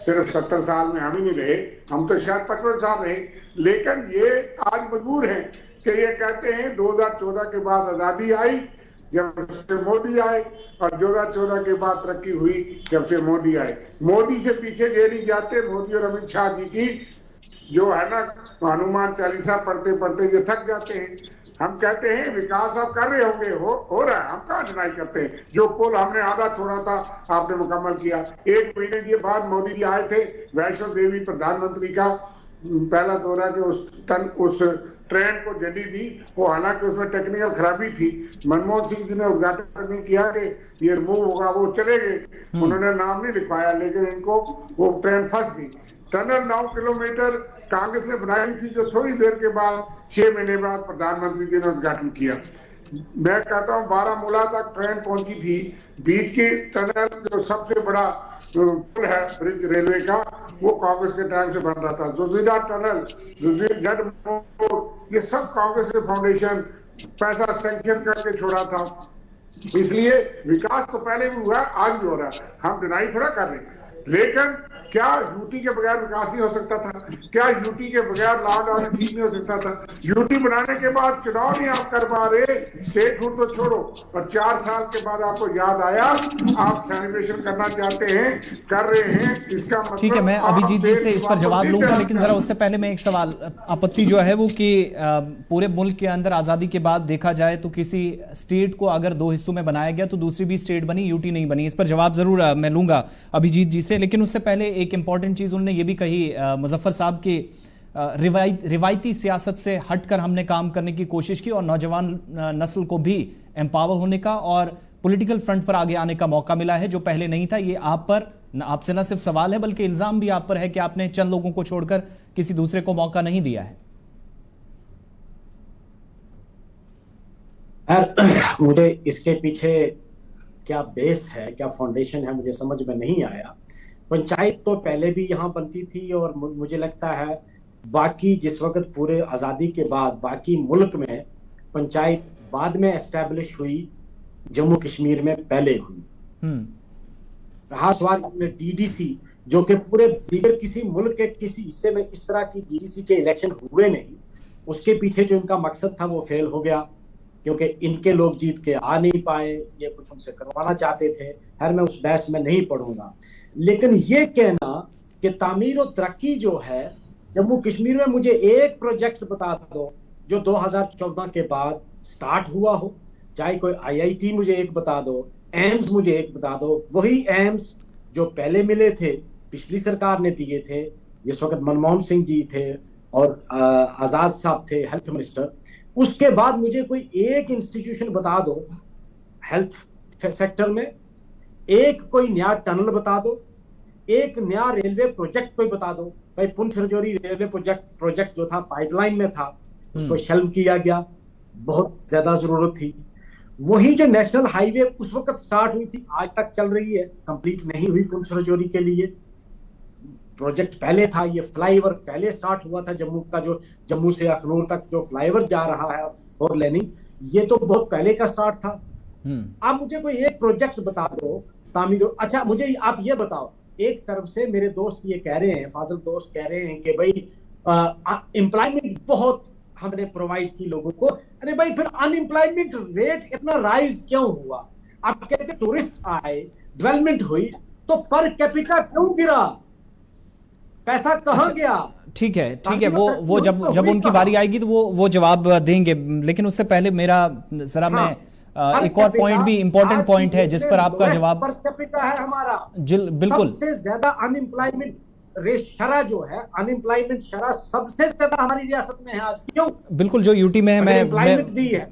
सिर्फ 70 साल में हम ही नहीं रहे, हम तो शायद 55 साल रहे। लेकिन ये आज मजबूर है कि ये कहते हैं 2014 के बाद आजादी आई जब से मोदी आए, और 2014 के बाद तरक्की हुई जब से मोदी आए। मोदी से पीछे ये नहीं जाते। मोदी और अमित शाह जी की जो है ना हनुमान चालीसा पढ़ते पढ़ते ये थक जाते हैं। हम कहते हैं विकास आप कर रहे होंगे, हो रहा है, हम कहाँ डिनाई करते हैं। जो पुल हमने आधा छोड़ा था आपने मुकम्मल किया। 1 महीने के बाद मोदी जी आए थे, वैष्णो देवी प्रधानमंत्री का पहला दौरा के उस ट्रेन को झंडी दी, वो हालांकि उसमें टेक्निकल खराबी थी। मनमोहन सिंह जी ने उद्घाटन नहीं किया कि ये रिमूव होगा, वो चले गए, उन्होंने नाम नहीं लिखवाया, लेकिन इनको वो ट्रेन फंस गई। टनल 9 किलोमीटर कांग्रेस ने बनाई थी, जो थोड़ी देर के बाद 6 महीने बाद प्रधानमंत्री जी ने उद्घाटन किया। मैं कहता हूँ बारामूला तक ट्रेन पहुंची थी, बीच की टनल जो सबसे बड़ा पुल है ब्रिज रेलवे का, वो कांग्रेस के टाइम से बन रहा था। जोजिला टनल, जड मोड़, ये सब कांग्रेस के फाउंडेशन पैसा सैंक्शन करके छोड़ा था। इसलिए विकास तो पहले भी हुआ, आज भी हो रहा है, हम डिनाई थोड़ा कर रहे हैं। लेकिन क्या यूटी के बगैर विकास नहीं हो सकता था? क्या यूटी के बगैर लॉ एंड ऑर्डर ठीक नहीं हो सकता था? यूटी बनाने के बाद चुनाव नहीं आप कर पा रहे, स्टेटहुड तो छोड़ो, और 4 साल के बाद आपको याद आया, आप सेलिब्रेशन करना चाहते हैं, कर रहे हैं, इसका मतलब ठीक है, मैं अभिजीत जी से इस पर जवाब लूंगा, लेकिन जरा उससे पहले मैं एक सवाल, आपत्ति जो है वो कि पूरे मुल्क के अंदर आजादी के बाद देखा जाए तो किसी स्टेट को अगर 2 हिस्सों में बनाया गया तो दूसरी भी स्टेट बनी, यूटी नहीं बनी। इस पर जवाब जरूर मैं लूंगा अभिजीत जी से, लेकिन उससे पहले एक इंपॉर्टेंट चीज उन्होंने ये भी कही, मुजफ्फर साहब की रिवायती सियासत से हटकर हमने काम करने की कोशिश की और नौजवान नस्ल को भी एम्पावर होने का और पॉलिटिकल फ्रंट पर आगे आने का मौका मिला है जो पहले नहीं था। ये आप पर, आपसे न सिर्फ सवाल है बल्कि इल्जाम भी आप पर है कि आपने चंद लोगों को छोड़कर किसी दूसरे को मौका नहीं दिया है। मुझे इसके पीछे क्या बेस है, क्या फाउंडेशन है, मुझे समझ में नहीं आया। पंचायत तो पहले भी यहाँ बनती थी और मुझे लगता है बाकी जिस वक्त पूरे आज़ादी के बाद बाकी मुल्क में पंचायत बाद में एस्टैब्लिश हुई, जम्मू कश्मीर में पहले हुई। रहा सवाल अपने DDC, जो कि पूरे दीगर किसी मुल्क के किसी हिस्से में इस तरह की DDC के इलेक्शन हुए नहीं, उसके पीछे जो इनका मकसद था वो फेल हो गया क्योंकि इनके लोग जीत के आ नहीं पाए, ये कुछ उनसे करवाना चाहते थे। खैर मैं उस बहस में नहीं पढ़ूंगा, लेकिन ये कहना कि तामीर और तरक्की जो है जम्मू कश्मीर में, मुझे एक प्रोजेक्ट बता दो जो 2014 के बाद स्टार्ट हुआ हो, चाहे कोई IIT मुझे एक बता दो, एम्स मुझे एक बता दो, वही एम्स जो पहले मिले थे, पिछली सरकार ने दिए थे, जिस वक्त मनमोहन सिंह जी थे और आजाद साहब थे हेल्थ मिनिस्टर, उसके बाद मुझे कोई एक इंस्टीट्यूशन बता दो हेल्थ सेक्टर में, एक कोई नया टनल बता दो, एक नया रेलवे प्रोजेक्ट कोई बता दो। भाई पुंछ रजौरी रेलवे प्रोजेक्ट जो था पाइपलाइन में था, उसको शेल्व किया गया, बहुत ज्यादा जरूरत थी। वही जो नेशनल हाईवे उस वक्त स्टार्ट हुई थी, आज तक चल रही है, कंप्लीट नहीं हुई पुंछ रजौरी के लिए। प्रोजेक्ट पहले था, ये फ्लाईओवर पहले स्टार्ट हुआ था, जम्मू का जो जम्मू से अखनूर तक जो फ्लाईओवर जा रहा है फोर लेनिंग, ये तो बहुत पहले का स्टार्ट था। आप मुझे कोई एक प्रोजेक्ट बता दो तामीर। अच्छा मुझे आप ये बताओ, एक तरफ से मेरे दोस्त ये कह रहे हैं, फाजिल दोस्त कह रहे हैं कि भाई एम्प्लॉयमेंट बहुत हमने प्रोवाइड की लोगों को। अरे भाई फिर अनएम्प्लॉयमेंट रेट इतना राइज क्यों हुआ? आप कहते हैं टूरिस्ट आए, डेवलपमेंट हुई, तो पर कैपिटा क्यों गिरा? पैसा कहाँ गया? ठीक है, वो जब उनकी बारी आएगी तो वो जवाब देंगे, लेकिन उससे पहले मेरा जरा मैं एक और पॉइंट भी इंपॉर्टेंट पॉइंट है जिस पर आपका जवाब पर कैपिटा है हमारा। बिल्कुल सबसे ज्यादा अनएम्प्लॉयमेंट रेट शरह जो है, अनएम्प्लॉयमेंट शरह सबसे ज्यादा हमारी रियासत में है आज। क्यों? बिल्कुल, जो यूटी में है,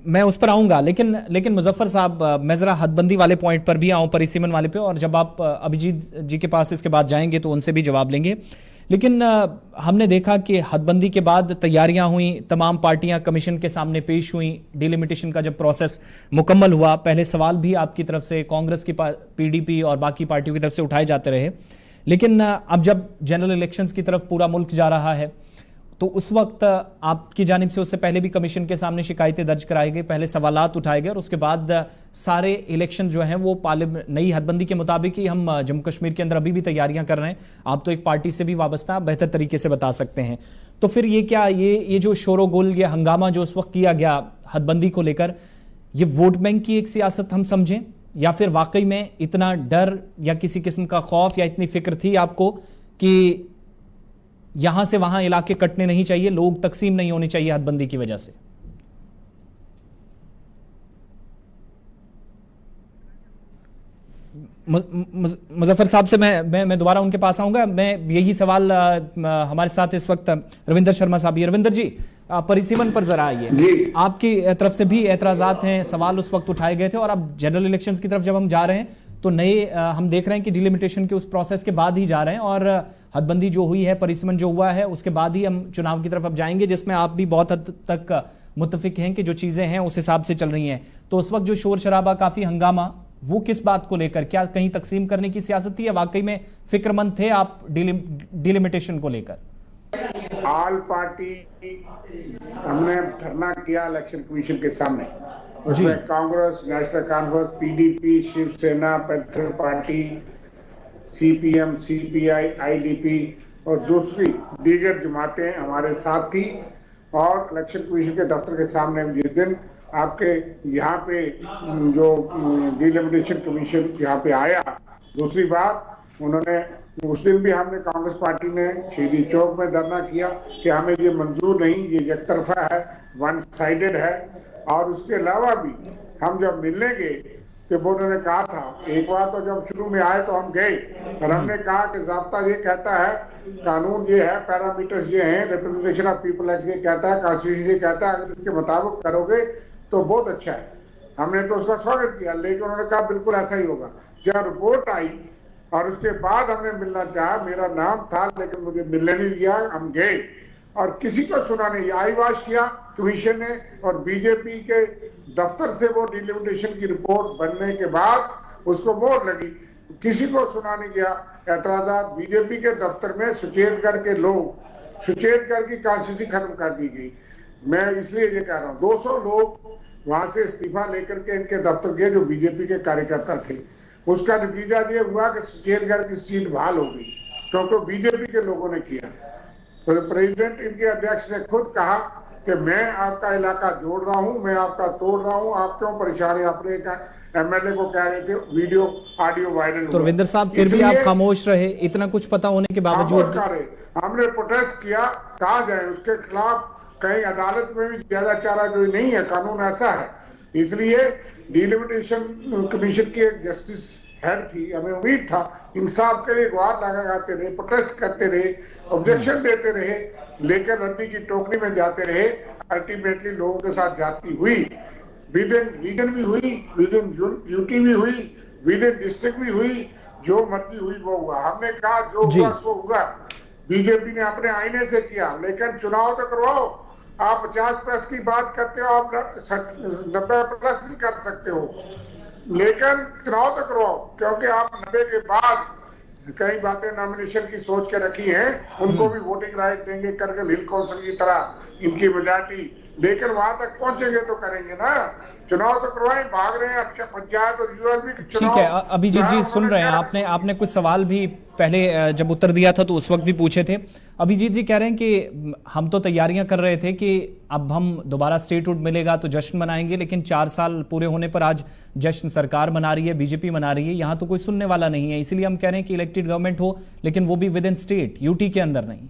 मैं उस पर आऊंगा, लेकिन मुजफ्फर साहब, मैं जरा हदबंदी वाले पॉइंट पर भी आऊं, परिसीमन वाले पे, और जब आप अभिजीत जी के पास इसके बाद जाएंगे तो उनसे भी जवाब लेंगे। लेकिन हमने देखा कि हदबंदी के बाद तैयारियां हुई, तमाम पार्टियां कमीशन के सामने पेश हुई, डिलिमिटेशन का जब प्रोसेस मुकम्मल हुआ, पहले सवाल भी आपकी तरफ से, कांग्रेस की, PDP और बाकी पार्टियों की तरफ से उठाए जाते रहे। लेकिन अब जब जनरल इलेक्शंस की तरफ पूरा मुल्क जा रहा है, तो उस वक्त आपकी जानिब से उससे पहले भी कमीशन के सामने शिकायतें दर्ज कराई गई, पहले सवालात उठाए गए, और उसके बाद सारे इलेक्शन जो हैं वो नई हदबंदी के मुताबिक ही हम जम्मू कश्मीर के अंदर अभी भी तैयारियां कर रहे हैं। आप तो एक पार्टी से भी वाबस्ता, बेहतर तरीके से बता सकते हैं। तो फिर ये क्या, ये जो शोरोगुल, ये हंगामा जो उस वक्त किया गया हदबंदी को लेकर, ये वोट बैंक की एक सियासत हम समझें, या फिर वाकई में इतना डर या किसी किस्म का खौफ या इतनी फिक्र थी आपको कि यहां से वहां इलाके कटने नहीं चाहिए, लोग तकसीम नहीं होने चाहिए हदबंदी की वजह से? मुजफ्फर साहब से मैं दोबारा उनके पास आऊंगा। मैं यही सवाल हमारे साथ इस वक्त रविंदर शर्मा साहब, रविंदर जी परिसीमन पर जरा आइए, आपकी तरफ से भी एतराजात हैं, सवाल उस वक्त उठाए गए थे, और अब जनरल इलेक्शंस की तरफ जब हम जा रहे हैं तो नए हम देख रहे हैं कि डिलिमिटेशन के उस प्रोसेस के बाद ही जा रहे हैं, और हदबंदी जो हुई है, परिसीमन जो हुआ है, उसके बाद ही हम चुनाव की तरफ अब जाएंगे, जिसमें आप भी बहुत हद तक मुत्तफिक हैं कि जो चीजें हैं उस हिसाब से चल रही हैं। तो उस वक्त जो शोर शराबा, काफी हंगामा, वो किस बात को लेकर? क्या कहीं तकसीम करने की सियासत थी, या वाकई में फिक्रमंद थे आप डिलिमिटेशन को लेकर? ऑल पार्टी हमने धरना किया इलेक्शन कमीशन के सामने, उसमें Congress, national conference, PDP, Shiv Sena, panther party, CPM, CPI, IDP और दूसरी दीगर जमातें हमारे साथ थी। और इलेक्शन कमीशन के दफ्तर के सामने जिस दिन आपके यहाँ पे जो डिलिमिटेशन कमीशन यहाँ पे आया, दूसरी बात उन्होंने, उस दिन भी हमने कांग्रेस पार्टी ने शहीदी चौक में धरना किया कि हमें ये मंजूर नहीं, ये एक तरफा है, वन साइडेड है। और उसके अलावा भी हम जब मिलने गए तो वो उन्होंने कहा था, एक बार तो जब शुरू में आए तो हम गए और हमने कहा कि ज़ाब्ता ये कहता है, कानून ये है, पैरामीटर्स ये हैं, रिप्रेजेंटेशन ऑफ पीपल एक्ट ये कहता है, कॉन्स्टिट्यूशन ये कहता है, अगर इसके मुताबिक करोगे तो बहुत अच्छा है। हमने तो उसका स्वागत किया, लेकिन उन्होंने कहा बिल्कुल ऐसा ही होगा। जब रिपोर्ट आई और उसके बाद हमने मिलना चाहा, मेरा नाम था लेकिन मुझे मिलने नहीं दिया, हम गए और किसी को सुना नहीं। आई वाश किया कमीशन ने, और बीजेपी के दफ्तर से वो डिलिमिटेशन की रिपोर्ट बनने के बाद उसको मोहर लगी, किसी को सुना नहीं गया। एतराजात बीजेपी के दफ्तर में सुचेत करके लोग सुचेत करके कॉन्स्टिट्यूशन खत्म कर दी गई। मैं इसलिए ये कह रहा हूँ, 200 लोग वहां से इस्तीफा लेकर के इनके दफ्तर गए जो बीजेपी के कार्यकर्ता थे। उसका नतीजा ये हुआ कि सुचेतगढ़ की सीट बहाल हो गई, क्योंकि बीजेपी के लोगों ने किया। तो प्रेसिडेंट इनके अध्यक्ष ने खुद कहा कि मैं आपका इलाका जोड़ रहा हूं, मैं आपका तोड़ रहा हूं, आप क्यों परेशान हैं? अपने MLA को कह रहे थे, वीडियो ऑडियो वायरल। तो रविंदर साहब फिर भी आप खामोश रहे, इतना कुछ पता होने के बावजूद? हमने प्रोटेस्ट किया, कहा जाए उसके खिलाफ कहीं अदालत में भी ज्यादा चारा जो नहीं है, कानून ऐसा है। इसलिए डिलिमिटेशन कमीशन की एक जस्टिस हेड थी, हमें उम्मीद था इंसाफ के लिए गुहार लगाते रहे, प्रोटेस्ट करते रहे, ऑब्जेक्शन देते रहे, लेकर रद्दी की टोकरी में जाते रहे। अल्टीमेटली लोगों के साथ जाती हुई, विद इन रीजन भी हुई, विद इन यूटी भी हुई, विद इन डिस्ट्रिक्ट भी हुई, जो मर्जी हुई वो हुआ। हमने कहा जो हुआ सो हुआ। बीजेपी ने अपने आईने से किया, लेकिन चुनाव तो करवाओ। आप 50+ की बात करते हो, आप 90+ भी कर सकते हो, लेकिन चुनाव तो करवाओ, क्योंकि आप 90 के बाद कई बातें नॉमिनेशन की सोच के रखी हैं, उनको भी वोटिंग राइट देंगे, करगिल हिल काउंसिल की तरह इनकी मेजॉरिटी, लेकिन वहां तक पहुंचेंगे तो करेंगे ना। चुनाव तो करवाएं, भाग रहे हैं अच्छा पंचायत और यूएलबी के चुनाव। ठीक है, अभिजीत जी सुन रहे हैं, आपने कुछ सवाल भी पहले जब उत्तर दिया था तो उस वक्त भी पूछे थे। अभिजीत जी कह रहे हैं कि हम तो तैयारियां कर रहे थे कि अब हम दोबारा स्टेटहुड मिलेगा तो जश्न मनाएंगे, लेकिन 4 साल पूरे होने पर आज जश्न सरकार मना रही है, बीजेपी मना रही है, यहां तो कोई सुनने वाला नहीं है। इसलिए हम कह रहे हैं कि इलेक्टेड गवर्नमेंट हो, लेकिन वो भी विद इन स्टेट, यूटी के अंदर नहीं।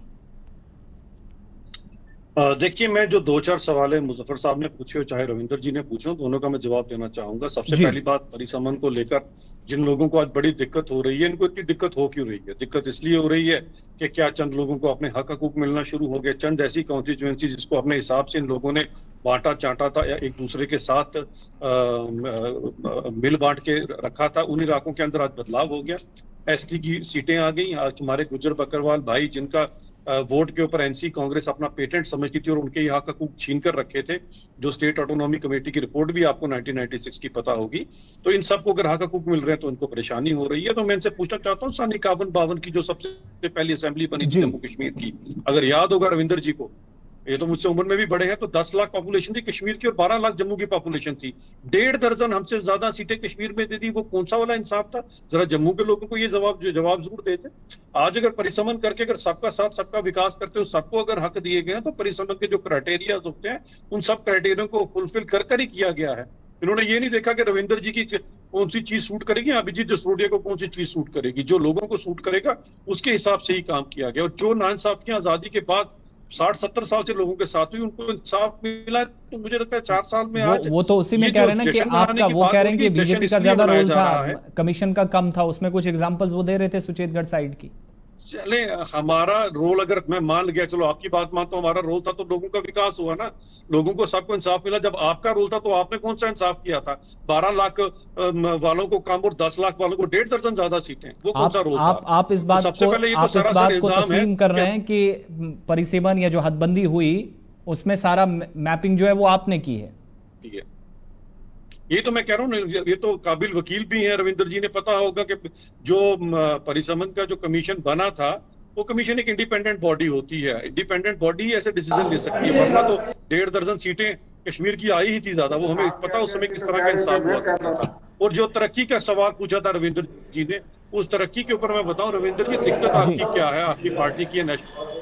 देखिए, मैं जो 2-4 सवाल है मुजफ्फर साहब ने पूछे हो, चाहे रविंदर जी ने पूछे हो, दोनों का मैं जवाब देना चाहूंगा। सबसे पहली बात, परिसमन को लेकर जिन लोगों को आज बड़ी दिक्कत हो रही है, इनको इतनी दिक्कत हो क्यों रही है? दिक्कत इसलिए हो रही है कि क्या चंद लोगों को अपने हक हकूक मिलना शुरू हो गए, चंद ऐसी कॉन्स्टिट्यूएंसी जिसको अपने हिसाब से इन लोगों ने बांटा चांटा था या एक दूसरे के साथ मिल बांट के रखा था, उन इलाकों के अंदर आज बदलाव हो गया। एसटी की सीटें आ गई। आज हमारे गुज्जर बकरवाल भाई, जिनका वोट के ऊपर एनसी कांग्रेस अपना पेटेंट समझती थी और उनके यहाँ का हकूक छीन कर रखे थे, जो स्टेट ऑटोनॉमी कमेटी की रिपोर्ट भी आपको 1996 की पता होगी। तो इन सबको अगर हक हकूक मिल रहे हैं तो इनको परेशानी हो रही है। तो मैं इनसे पूछना चाहता हूँ, सन 51-52 की जो सबसे पहली असेंबली बनी थी जम्मू कश्मीर की, अगर याद होगा रविंदर जी को, ये तो मुझसे उम्र में भी बड़े हैं, तो 10 लाख पॉपुलेशन थी कश्मीर की और 12 लाख जम्मू की पॉपुलेशन थी। 1.5 दर्जन हमसे ज्यादा सीटें कश्मीर में दे दी। वो कौन सा वाला इंसाफ था? जरा जम्मू के लोगों को ये जवाब जरूर देते। आज अगर परिसमन करके अगर सबका साथ सबका विकास करते हो, सबको अगर हक दिए गए हैं, तो परिसमन के जो क्राइटेरिया होते हैं उन सब क्राइटेरिया को फुलफिल कर ही किया गया है। इन्होंने ये नहीं देखा कि रविंदर जी की कौन सी चीज सूट करेगी, अभिजीत जसरोटिया को कौन सी चीज सूट करेगी। जो लोगों को सूट करेगा उसके हिसाब से ही काम किया गया। और जो नाइंसाफियां आजादी के बाद 60-70 साल से लोगों के साथ हुई, उनको इंसाफ मिला। तो मुझे लगता है 4 साल में आज वो तो उसी में कह रहे हैं ना कि आपका, वो कह रहे हैं कि बीजेपी का ज्यादा रोल था, कमीशन का कम था। उसमें कुछ एग्जांपल्स वो दे रहे थे सुचेतगढ़ साइड की। चले, हमारा रोल अगर मैं मान गया, चलो आपकी बात मानता हूं, हमारा रोल था तो लोगों का विकास हुआ ना, लोगों को सबको इंसाफ मिला। जब आपका रोल था तो आपने कौन सा इंसाफ किया था? 12 लाख वालों को कम और 10 लाख वालों को 1.5 दर्जन ज्यादा सीटें, वो कौन सा रोल था? आप इस बात को तस्लीम कर रहे हैं कि परिसीमन या जो हदबंदी हुई उसमें सारा मैपिंग जो है वो आपने की है? ठीक है, ये तो मैं कह रहा हूँ, ये तो काबिल वकील भी हैं, रविंदर जी ने पता होगा कि जो परिसमन का जो कमीशन बना था, वो कमीशन एक इंडिपेंडेंट बॉडी होती है। इंडिपेंडेंट बॉडी ही ऐसे डिसीजन ले सकती है, वरना तो 1.5 दर्जन सीटें कश्मीर की आई ही थी ज्यादा। वो हमें पता उस समय किस तरह का इंसाफ हुआ करता था। और जो तरक्की का सवाल पूछा था रविंदर जी ने, उस तरक्की के ऊपर मैं बताऊं रविंदर जी, दिक्कत आपकी क्या है, आपकी पार्टी की, नेशनल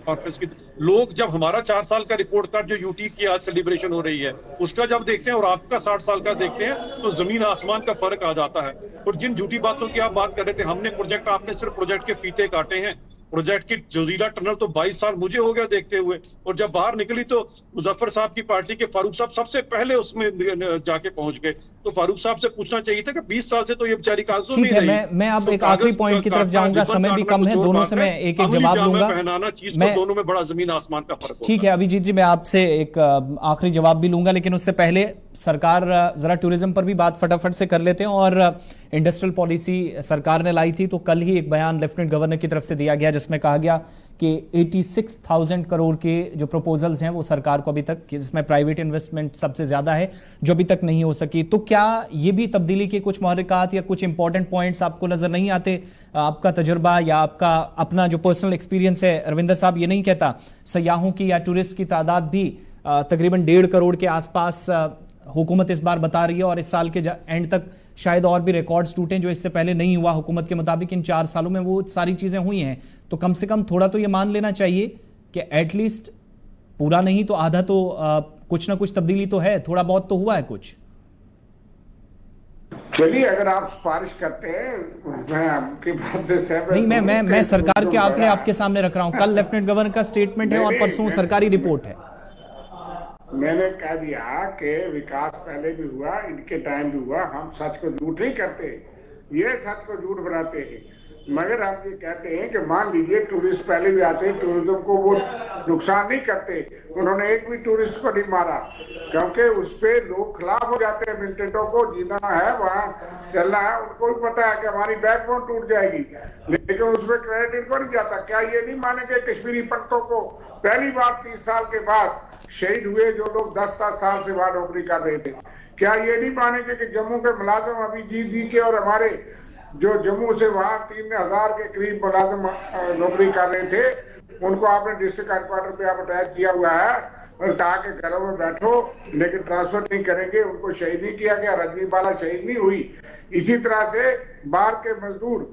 कॉन्फ्रेंस की। लोग जब हमारा 4 साल का रिपोर्ट कार्ड जो यूटी की आज सेलिब्रेशन हो रही है उसका जब देखते हैं और आपका 60 साल का देखते हैं, तो जमीन आसमान का फर्क आ जाता है। और जिन झूठी बातों की आप बात कर रहे थे, हमने प्रोजेक्ट, आपने सिर्फ प्रोजेक्ट के फीते काटे हैं। प्रोजेक्ट की जोजीला टनल तो 22 साल मुझे हो गया देखते हुए, और जब बाहर निकली तो मुजफ्फर साहब की पार्टी के फारूक साहब सबसे पहले उसमें जाके पहुंच गए। तो फारूक साहब से पूछना चाहिए था कि 20 साल से तो ये बेचारी कागजों में रही। मैं अब एक आखिरी पॉइंट की तरफ जाऊंगा, समय भी कम है, दोनों से मैं एक जवाब दूंगा। पहनाना चीज को दोनों में बड़ा जमीन आसमान का फर्क। ठीक है अभिजीत जी, मैं आपसे एक आखिरी जवाब भी लूंगा, लेकिन उससे पहले सरकार जरा टूरिज्म पर भी बात फटाफट से कर लेते हैं। और इंडस्ट्रियल पॉलिसी सरकार ने लाई थी, तो कल ही एक बयान लेफ्टिनेंट गवर्नर की तरफ से दिया गया जिसमें कहा गया कि 86,000 करोड़ के जो प्रपोजल्स हैं वो सरकार को अभी तक, जिसमें प्राइवेट इन्वेस्टमेंट सबसे ज्यादा है, जो अभी तक नहीं हो सकी। तो क्या ये भी तब्दीली के कुछ महरकात या कुछ इंपॉर्टेंट पॉइंट्स आपको नजर नहीं आते? आपका तजुर्बा या आपका अपना जो पर्सनल एक्सपीरियंस है, रविंदर साहब ये नहीं कहता सयाहों की या टूरिस्ट की तादाद भी तकरीबन 1.5 करोड़ के आसपास हुकूमत इस बार बता रही है, और इस साल के एंड तक शायद और भी रिकॉर्ड्स टूटे जो इससे पहले नहीं हुआ हुकूमत के मुताबिक। इन 4 सालों में वो सारी चीजें हुई हैं, तो कम से कम थोड़ा तो ये मान लेना चाहिए कि एटलीस्ट पूरा नहीं तो आधा तो कुछ ना कुछ तब्दीली तो है, थोड़ा बहुत तो हुआ है कुछ। चलिए, अगर आप सिफारिश करते हैं, मैं आपकी बात से सहमत नहीं, मैं सरकार के आंकड़े बड़ा- आपके सामने रख रहा हूं। कल लेफ्टिनेंट गवर्नर का स्टेटमेंट है और नहीं, परसों नहीं, सरकारी रिपोर्ट है। मैंने कह दिया कि विकास पहले भी हुआ, इनके टाइम भी हुआ। हम सच को झूठ नहीं करते, ये सच को झूठ बनाते हैं। मगर हम ये कहते हैं कि मान लीजिए टूरिस्ट पहले भी आते हैं, टूरिज्म को वो नुकसान नहीं करते। उन्होंने एक भी टूरिस्ट को नहीं मारा, क्योंकि उस पे लोग खिलाफ हो जाते हैं। मिलिटेंटों को जीना है, वहां चलना है, उनको भी पता है कि हमारी बैकबोन टूट जाएगी, लेकिन उसमें क्रेडिट इनको नहीं जाता। क्या ये नहीं मानेंगे कश्मीरी पंडितों को पहली बार 30 साल के बाद शहीद हुए जो लोग 10-10 साल से वहां नौकरी कर रहे थे? क्या ये नहीं मानेंगे कि जम्मू के मुलाजिम अभी जी के और हमारे जो जम्मू से वहां 3000 के करीब मुलाजिम नौकरी कर रहे थे, उनको आपने डिस्ट्रिक्ट हेडक्वार्टर पे आप अटैच किया हुआ है और कहा कि घरों में बैठो, लेकिन ट्रांसफर नहीं करेंगे। उनको शहीद नहीं किया गया, रजनीवाला शहीद नहीं हुई। इसी तरह से बाहर के मजदूर,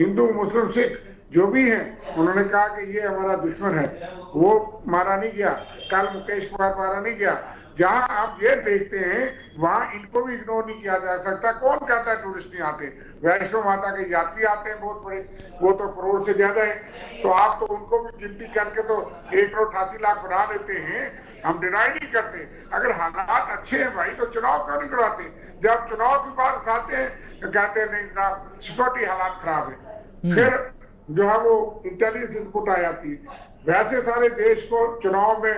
हिंदू, मुस्लिम, सिख जो भी हैं, उन्होंने कहा कि ये हमारा दुश्मन है, वो मारा नहीं गया। कल मुकेश कुमार मारा नहीं गया। जहां आप ये देखते हैं वहां इनको भी इग्नोर नहीं किया जा सकता। कौन कहता है टूरिस्ट नहीं आते? वैष्णो माता के यात्री आते हैं बहुत बड़े, वो तो करोड़ से ज्यादा है। तो आप तो उनको भी गिनती करके तो 1,88,00,000 बना लेते हैं। हम डिनाई नहीं करते। अगर हालात अच्छे हैं भाई, तो चुनाव क्यों नहीं कराते? जब चुनाव की बात उठाते हैं तो कहते हैं नहीं जनाब, सिक्योरिटी हालात खराब है। फिर जो है वो इंटेलिजेंस इनपुट आ जाती है। वैसे सारे देश को चुनाव में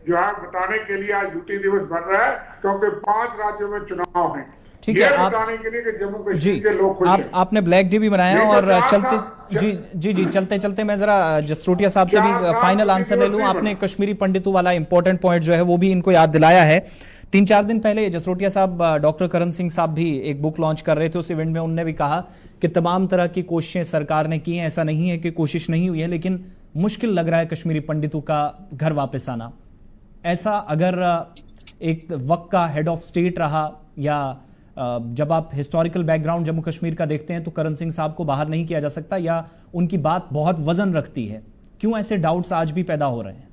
जो है बताने के लिए आज यूटी दिवस बन रहा है, क्योंकि 5 राज्यों में चुनाव है। ठीक ये है, आप बताने के लिए कि जम्मू कश्मीर के लोग खुश हैं। आपने ब्लैक डे भी बनाया नहीं तो और 4 चलते साल- जी चलते चलते मैं जरा जसरोटिया साहब से 4 भी साल फाइनल यूटी आंसर ले दिवस लूं। नहीं आपने बना। कश्मीरी पंडितों वाला इंपॉर्टेंट पॉइंट जो है वो भी इनको याद दिलाया है। 3-4 दिन पहले जसरोटिया साहब, डॉक्टर करण सिंह साहब भी एक बुक लॉन्च कर रहे थे। उस इवेंट में उन्होंने भी कहा कि तमाम तरह की कोशिशें सरकार ने की हैं, ऐसा नहीं है कि कोशिश नहीं हुई है, लेकिन मुश्किल लग रहा है कश्मीरी पंडितों का घर वापस आना। ऐसा अगर एक वक्त का हेड ऑफ स्टेट रहा, या जब आप हिस्टोरिकल बैकग्राउंड जम्मू कश्मीर का देखते हैं तो करण सिंह साहब को बाहर नहीं किया जा सकता, या उनकी बात बहुत वजन रखती है? क्यों ऐसे डाउट्स आज भी पैदा हो रहे हैं?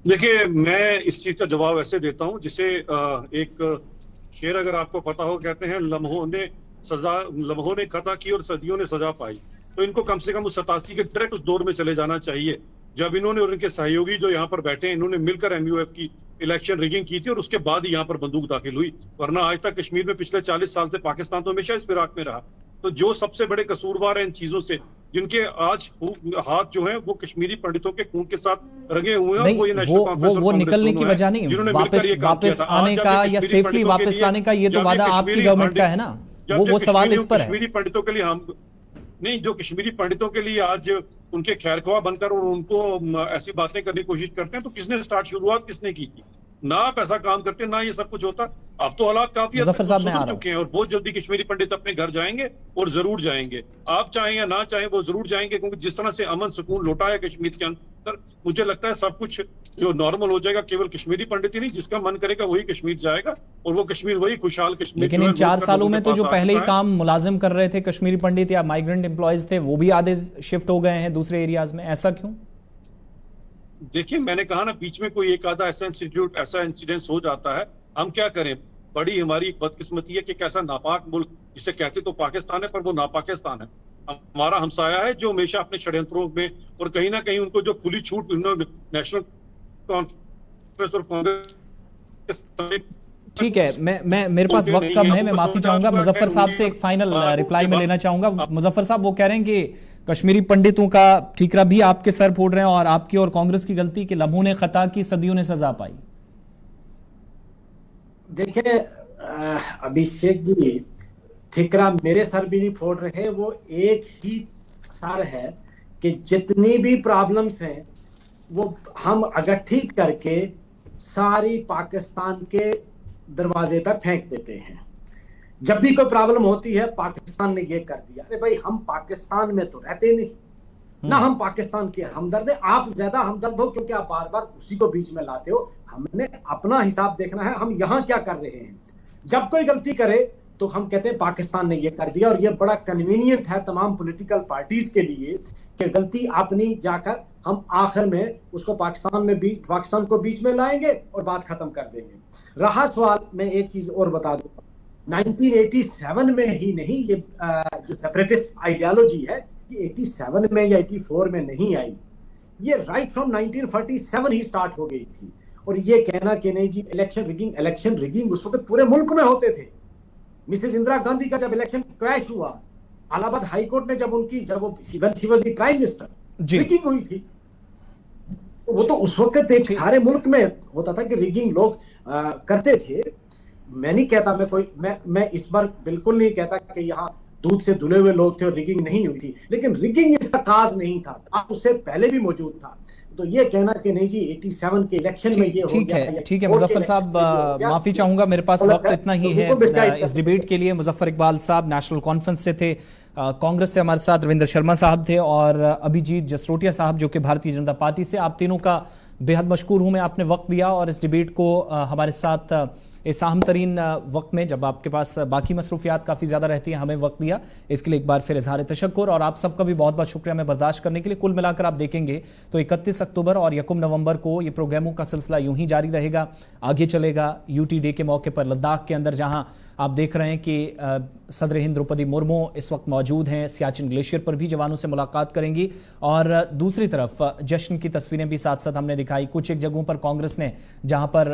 देखिए, मैं इस चीज का जवाब ऐसे देता हूं जिसे एक शेर अगर आपको पता हो, कहते हैं लम्हों ने खता की और सदियों ने सजा पाई। तो इनको कम से कम उस 87 के डायरेक्ट उस दौर में चले जाना चाहिए जब इन्होंने और इनके सहयोगी जो यहाँ पर बैठे हैं, इन्होंने मिलकर एमयूएफ की इलेक्शन रिगिंग की थी और उसके बाद ही यहाँ पर बंदूक दाखिल हुई। वरना आज तक कश्मीर में पिछले 40 साल से पाकिस्तान तो हमेशा इस फिराक में रहा। तो जो सबसे बड़े कसूरवार हैं इन चीजों से, जिनके आज हाथ जो हैं वो कश्मीरी पंडितों के खून के साथ रंगे हुए हैं, नहीं, वो ये नेशनल कॉन्फ्रेंस वो निकलने की वजह नहीं, वापस आने का या सेफली वापस लाने का, ये तो वादा आपकी गवर्नमेंट का है ना। वो सवाल इस पर है। कश्मीरी पंडितों के लिए हम नहीं, जो कश्मीरी पंडितों के लिए आज उनके खैरख्वाह बनकर और उनको ऐसी बातें करने की कोशिश करते हैं, तो किसने शुरुआत किसने की थी? ना आप ऐसा काम करते, ना ये सब कुछ होता। अब तो हालात काफी हद तक सुधर चुके हैं और बहुत जल्दी कश्मीरी पंडित अपने घर जाएंगे और जरूर जाएंगे। आप चाहें या ना चाहें वो जरूर जाएंगे, क्योंकि जिस तरह से अमन सुकून लौटा है कश्मीर के अंदर, मुझे लगता है सब कुछ जो नॉर्मल हो जाएगा। केवल कश्मीरी पंडित ही नहीं, जिसका मन करेगा वही कश्मीर जाएगा और वो कश्मीर वही खुशहाल कश्मीर। लेकिन इन 4 सालों में तो जो पहले ही काम मुलाजिम कर रहे थे कश्मीरी पंडित या माइग्रेंट एम्प्लॉयज थे, वो भी आधे शिफ्ट हो गए हैं दूसरे एरियाज में। ऐसा क्यों? देखिए, मैंने कहा ना, बीच में कोई एक आधा ऐसा इंसिडेंस हो जाता है। हम क्या करें? बड़ी हमारी बदकिस्मती है कि कैसा नापाक मुल्क, जिसे कहते तो पाकिस्तान है पर वो नापाकिस्तान है, हमारा हमसाया है, जो हमेशा अपने षड्यंत्रों में और कहीं ना कहीं उनको जो खुली छूट नेशनल कॉन्फ्रेंस और कांग्रेस। ठीक है, मैं मेरे पास वक्त कम है, मैं माफी चाहूंगा। मुजफ्फर साहब से एक फाइनल रिप्लाई में लेना चाहूंगा। मुजफ्फर साहब वो कह रहे हैं कि कश्मीरी पंडितों का ठीकरा भी आपके सर फोड़ रहे हैं और आपकी और कांग्रेस की गलती कि लम्हों ने खता की, सदियों ने सजा पाई। देखिए अभिषेक जी, ठीकरा मेरे सर भी नहीं फोड़ रहे। वो एक ही सर है कि जितनी भी प्रॉब्लम्स हैं वो हम अगर ठीक करके सारी पाकिस्तान के दरवाजे पर फेंक देते हैं। जब भी कोई प्रॉब्लम होती है, पाकिस्तान ने ये कर दिया, अरे भाई हम पाकिस्तान में तो रहते नहीं ना, हम पाकिस्तान के हमदर्द हैं। आप ज्यादा हमदर्द हो क्योंकि आप बार बार उसी को बीच में लाते हो। हमने अपना हिसाब देखना है, हम यहाँ क्या कर रहे हैं। जब कोई गलती करे तो हम कहते हैं पाकिस्तान ने ये कर दिया, और ये बड़ा कन्वीनियंट है तमाम पॉलिटिकल पार्टीज के लिए कि गलती अपनी जाकर हम आखिर में उसको पाकिस्तान को बीच में लाएंगे और बात खत्म कर देंगे। रहा सवाल, मैं एक चीज और बता दूं, 1987 में ही नहीं, ये जो सेपरेटिस्ट आइडियोलॉजी है ये 87 में या 84 में नहीं आई, ये राइट फ्रॉम 1947 ही स्टार्ट हो गई थी। और ये कहना कि नहीं जी इलेक्शन रिगिंग उस वक्त पूरे मुल्क में होते थे। मिसेस इंदिरा गांधी का जब इलेक्शन क्रैश हुआ, इलाहाबाद हाई कोर्ट ने जब वो प्राइम मिनिस्टर, रिगिंग हुई थी। वो तो उस वक्त एक सारे मुल्क में होता था कि रिगिंग लोग करते थे। मैं नहीं कहता, मैं इस बार बिल्कुल नहीं कहता कि यहाँ दूध से धुले हुए लोग थे और रिगिंग नहीं हुई थी, लेकिन रिगिंग इसका काज नहीं था, आप उससे पहले भी मौजूद था। तो ये कहना कि नहीं जी 87 के इलेक्शन में ये हो गया। ठीक है मुजफ्फर साहब, माफी चाहूंगा, मेरे पास वक्त इतना ही है इस डिबेट के लिए। मुजफ्फर इकबाल साहब नेशनल कॉन्फ्रेंस से थे, कांग्रेस से हमारे साथ रविंद्र शर्मा साहब थे और अभिजीत जसरोटिया साहब जो कि भारतीय जनता पार्टी से। आप तीनों का बेहद मशकूर हूं मैं, आपने वक्त दिया और इस डिबेट को हमारे साथ इस अहम तरीन वक्त में, जब आपके पास बाकी मसरूफियात काफ़ी ज़्यादा रहती हैं, हमें वक्त दिया, इसके लिए एक बार फिर इजहार तशक्कुर। और आप सबका भी बहुत बहुत शुक्रिया हमें बर्दाश्त करने के लिए। कुल मिलाकर आप देखेंगे तो 31 अक्टूबर और 1 नवंबर को ये प्रोग्रामों का सिलसिला यूं ही जारी रहेगा, आगे चलेगा। यूटी डे के मौके पर लद्दाख के अंदर जहां आप देख रहे हैं कि सदर हिंद द्रौपदी मुर्मू इस वक्त मौजूद हैं, सियाचिन ग्लेशियर पर भी जवानों से मुलाकात करेंगी। और दूसरी तरफ जश्न की तस्वीरें भी साथ साथ हमने दिखाई। कुछ एक जगहों पर कांग्रेस ने, जहां पर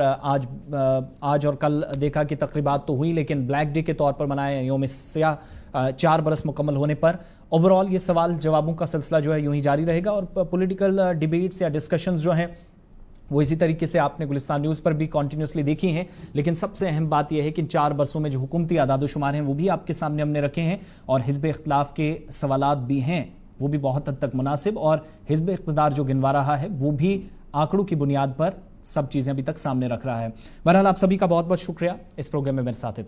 आज और कल देखा कि तकरीबात तो हुई, लेकिन ब्लैक डे के तौर पर मनाए यौम स्याह 4 बरस मुकम्मल होने पर। ओवरऑल ये सवाल जवाबों का सिलसिला जो है यूं ही जारी रहेगा और पॉलिटिकल डिबेट्स या डिस्कशंस जो हैं वो इसी तरीके से आपने गुलिस्तान न्यूज़ पर भी कॉन्टिन्यूसली देखी हैं। लेकिन सबसे अहम बात यह है कि इन 4 बरसों में जो हुकूमती आदादोशुमार हैं वो भी आपके सामने हमने रखे हैं और हिज़्ब इख्तिलाफ के सवालात भी हैं, वो भी बहुत हद तक मुनासिब, और हिज़्ब इक़्तिदार जो गिनवा रहा है वो भी आंकड़ों की बुनियाद पर सब चीज़ें अभी तक सामने रख रहा है। बहरहाल आप सभी का बहुत बहुत शुक्रिया इस प्रोग्राम में मेरे साथ